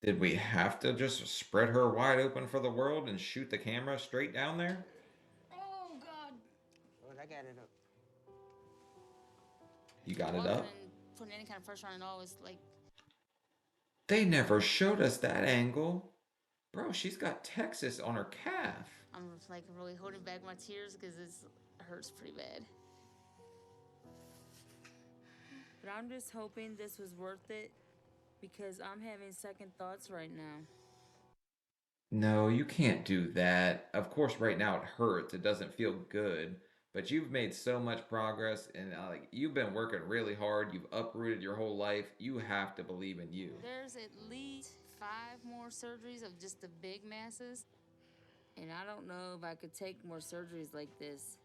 Did we have to just spread her wide open for the world and shoot the camera straight down there? Oh, God. Lord, I got it up. You got it up? Putting any kind of pressure on it all is like... They never showed us that angle. Bro, she's got Texas on her calf. I'm like really holding back my tears because it hurts pretty bad. But I'm just hoping this was worth it because I'm having second thoughts right now. No, you can't do that. Of course, right now it hurts. It doesn't feel good. But you've made so much progress and like you've been working really hard. You've uprooted your whole life. You have to believe in you. There's at least 5 more surgeries of just the big masses. And I don't know if I could take more surgeries like this.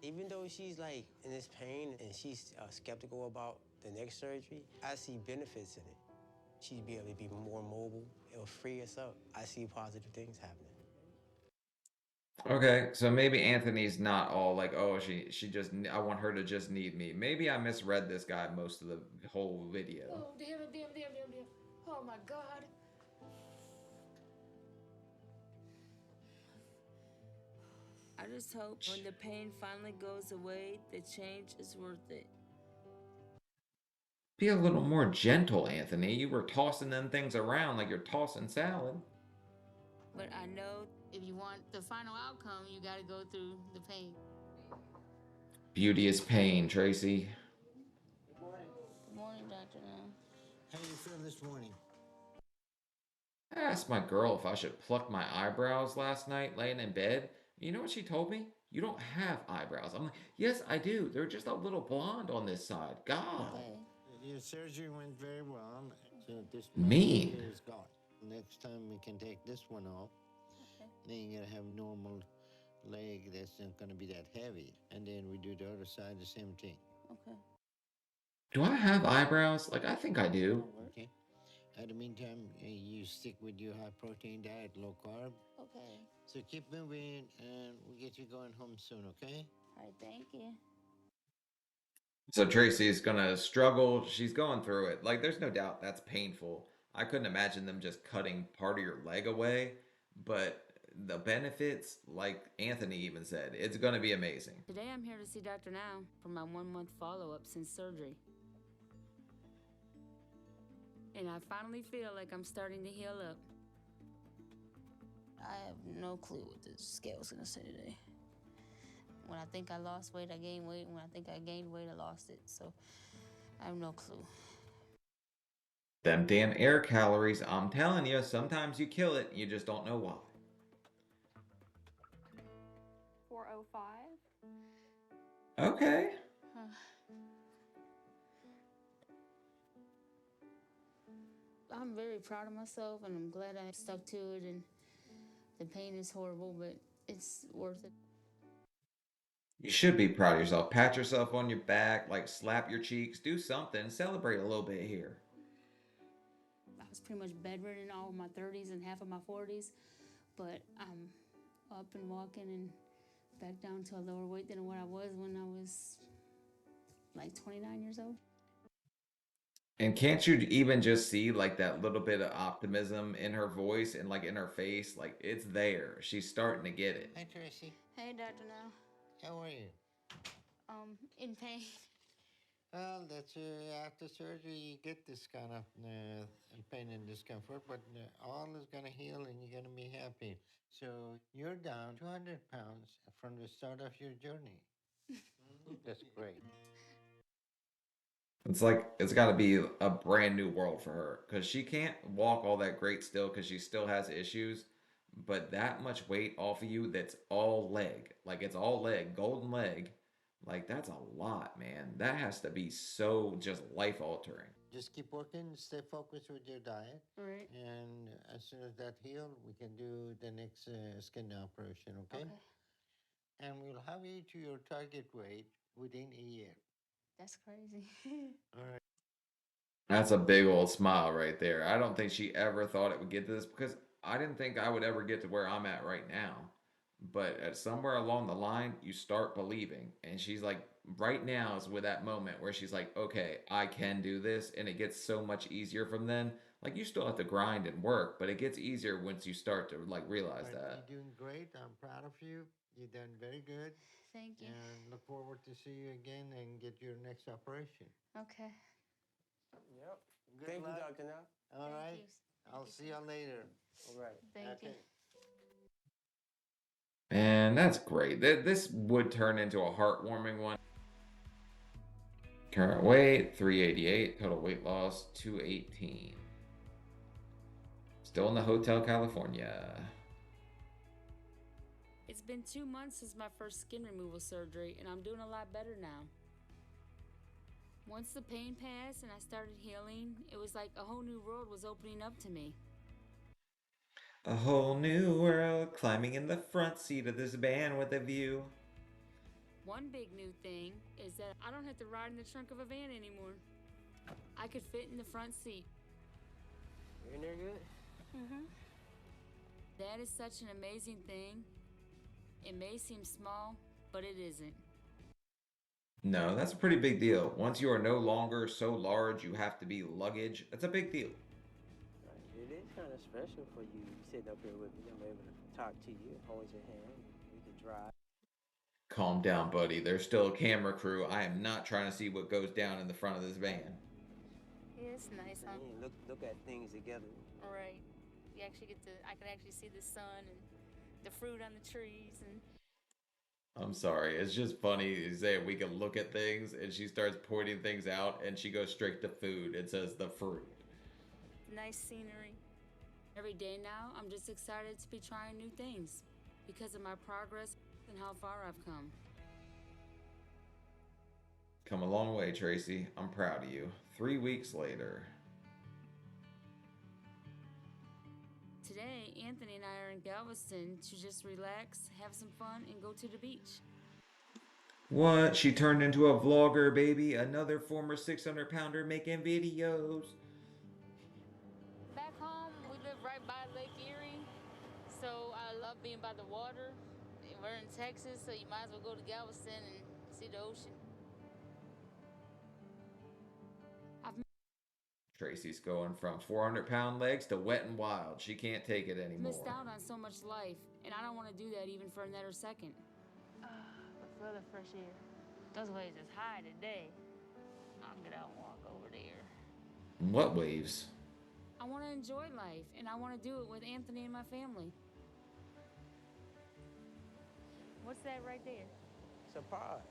Even though she's like in this pain and she's skeptical about the next surgery, I see benefits in it. She'd be able to be more mobile. It'll free us up. I see positive things happening. Okay, so maybe Anthony's not all like, oh, she just, I want her to just need me. Maybe I misread this guy most of the whole video. Oh, damn. Oh, my God. I just hope when the pain finally goes away, the change is worth it. Be a little more gentle, Anthony. You were tossing them things around like you're tossing salad. But I know if you want the final outcome, you got to go through the pain. Beauty is pain, Tracey. Good morning, Dr. Now. How do you feel this morning? I asked my girl if I should pluck my eyebrows last night laying in bed. You know what she told me? You don't have eyebrows. I'm like, yes, I do. They're just a little blonde on this side. God. Okay. Your surgery went very well. So this Mean. here is gone. Next time we can take this one off. Okay. Then you're gonna have normal leg that's not gonna be that heavy. And then we do the other side, the same thing. Okay. Do I have eyebrows? Like, I think I do. Okay. At the meantime, you stick with your high protein diet, low carb. Okay. So keep moving and we'll get you going home soon, okay? All right, thank you. So Tracey's gonna struggle. She's going through it. Like, there's no doubt that's painful. I couldn't imagine them just cutting part of your leg away. But the benefits, like Anthony even said, it's gonna be amazing. today I'm here to see Dr. Now for my 1-month follow-up since surgery. And I finally feel like I'm starting to heal up. I have no clue what the scale's gonna say today. When I think I lost weight, I gained weight. When I think I gained weight, I lost it. So I have no clue. Them damn air calories, I'm telling you, sometimes you kill it, you just don't know why. 405. Okay. I'm very proud of myself, and I'm glad I stuck to it, and the pain is horrible, but it's worth it. You should be proud of yourself. Pat yourself on your back, like slap your cheeks, do something, celebrate a little bit here. I was pretty much bedridden all of my 30s and half of my 40s, but I'm up and walking and back down to a lower weight than what I was when I was like 29 years old. And can't you even just see like that little bit of optimism in her voice and like in her face? Like it's there. She's starting to get it. Hi, Tracy. Hey, Dr. Now. How are you? In pain. Well, that's after surgery, you get this kind of pain and discomfort, but all is going to heal and you're going to be happy. So you're down 200 pounds from the start of your journey. That's great. It's like it's got to be a brand new world for her because she can't walk all that great still because she still has issues. But that much weight off of you, that's all leg. Like it's all leg, golden leg. Like that's a lot, man. That has to be so just life altering. Just keep working, stay focused with your diet. Right. And as soon as that heals, we can do the next skin operation, okay? And we'll have you to your target weight within a year. That's crazy. All right. That's a big old smile right there. I don't think she ever thought it would get to this because I didn't think I would ever get to where I'm at right now. But at somewhere along the line, you start believing. And she's like, right now is with that moment where she's like, okay, I can do this. And it gets so much easier from then. Like, you still have to grind and work, but it gets easier once you start to, like, realize All right, that. you're doing great. I'm proud of you. You've done very good. Thank you. And look forward to see you again and get your next operation. Okay. Yep. Good Thank luck. you, Dr. Now. All right. I'll see you later. All right. Thank you. And that's great. This would turn into a heartwarming one. Current weight, 388. Total weight loss, 218. Still in the Hotel California. It's been 2 months since my first skin removal surgery, and I'm doing a lot better now. Once the pain passed and I started healing, it was like a whole new world was opening up to me. A whole new world, climbing in the front seat of this van with a view. One big new thing is that I don't have to ride in the trunk of a van anymore. I could fit in the front seat. You in there good? That is such an amazing thing. It may seem small, but it isn't. No, that's a pretty big deal. Once you are no longer so large you have to be luggage, that's a big deal. It is kind of special for you sitting up here with me. I'm able to talk to you, hold your hand, we can drive. Calm down, buddy. There's still a camera crew. I am not trying to see what goes down in the front of this van. Yeah, it's nice, huh? Yeah, look at things together. Right. You actually get to, I can actually see the sun and the fruit on the trees and... I'm sorry. It's just funny you say we can look at things and she starts pointing things out and she goes straight to food. It says the fruit. nice scenery. Every day now, I'm just excited to be trying new things because of my progress and how far I've come. Come a long way, Tracy. I'm proud of you. 3 weeks later. Today, Anthony and I are in Galveston to just relax, have some fun, and go to the beach. What? She turned into a vlogger, baby. Another former 600-pounder making videos. Back home, we live right by Lake Erie, so I love being by the water. We're in Texas, so you might as well go to Galveston and see the ocean. Tracy's going from 400-pound legs to wet and wild. She can't take it anymore. Missed out on so much life, and I don't want to do that even for another second. But for the fresh air. Those waves is high today. I'll get out and walk over there. What waves? I want to enjoy life, and I want to do it with Anthony and my family. What's that right there? It's a pod.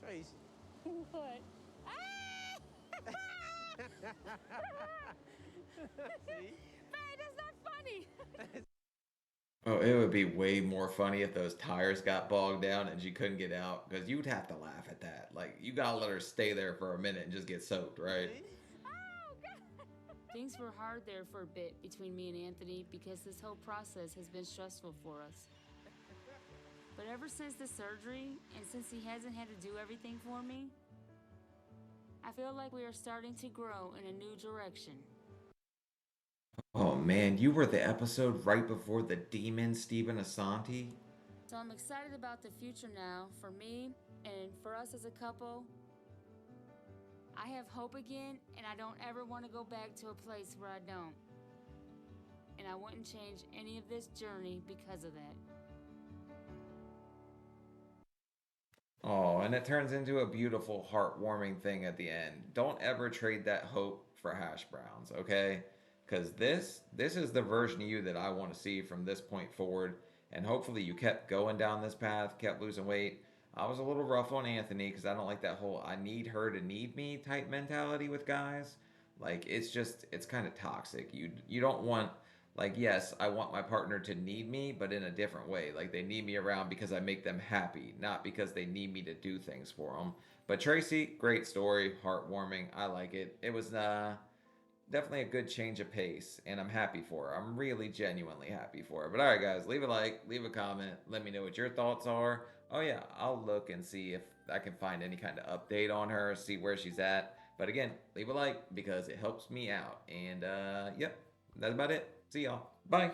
Tracy. What? See? Hey, that's not funny. Oh, it would be way more funny if those tires got bogged down and she couldn't get out, because you'd have to laugh at that. Like, you gotta let her stay there for a minute and just get soaked, right? Things were hard there for a bit between me and Anthony because this whole process has been stressful for us. But ever since the surgery, and since he hasn't had to do everything for me, I feel like we are starting to grow in a new direction. Oh man, you were the episode right before the demon Stephen Asante? So I'm excited about the future now for me and for us as a couple. I have hope again, and I don't ever want to go back to a place where I don't. And I wouldn't change any of this journey because of that. Oh, and it turns into a beautiful, heartwarming thing at the end. Don't ever trade that hope for hash browns, okay? Because this is the version of you that I want to see from this point forward. And hopefully you kept going down this path, kept losing weight. I was a little rough on Anthony because I don't like that whole I need her to need me type mentality with guys. Like it's kind of toxic. You don't want, like, yes, I want my partner to need me, but in a different way. Like, they need me around because I make them happy, not because they need me to do things for them. But Tracey, great story, heartwarming. I like it. It was definitely a good change of pace, and I'm happy for her. I'm really genuinely happy for her. But all right, guys, leave a like, leave a comment, let me know what your thoughts are. Oh yeah, I'll look and see if I can find any kind of update on her, see where she's at. But again, leave a like because it helps me out. And yep, that's about it. See y'all. Bye.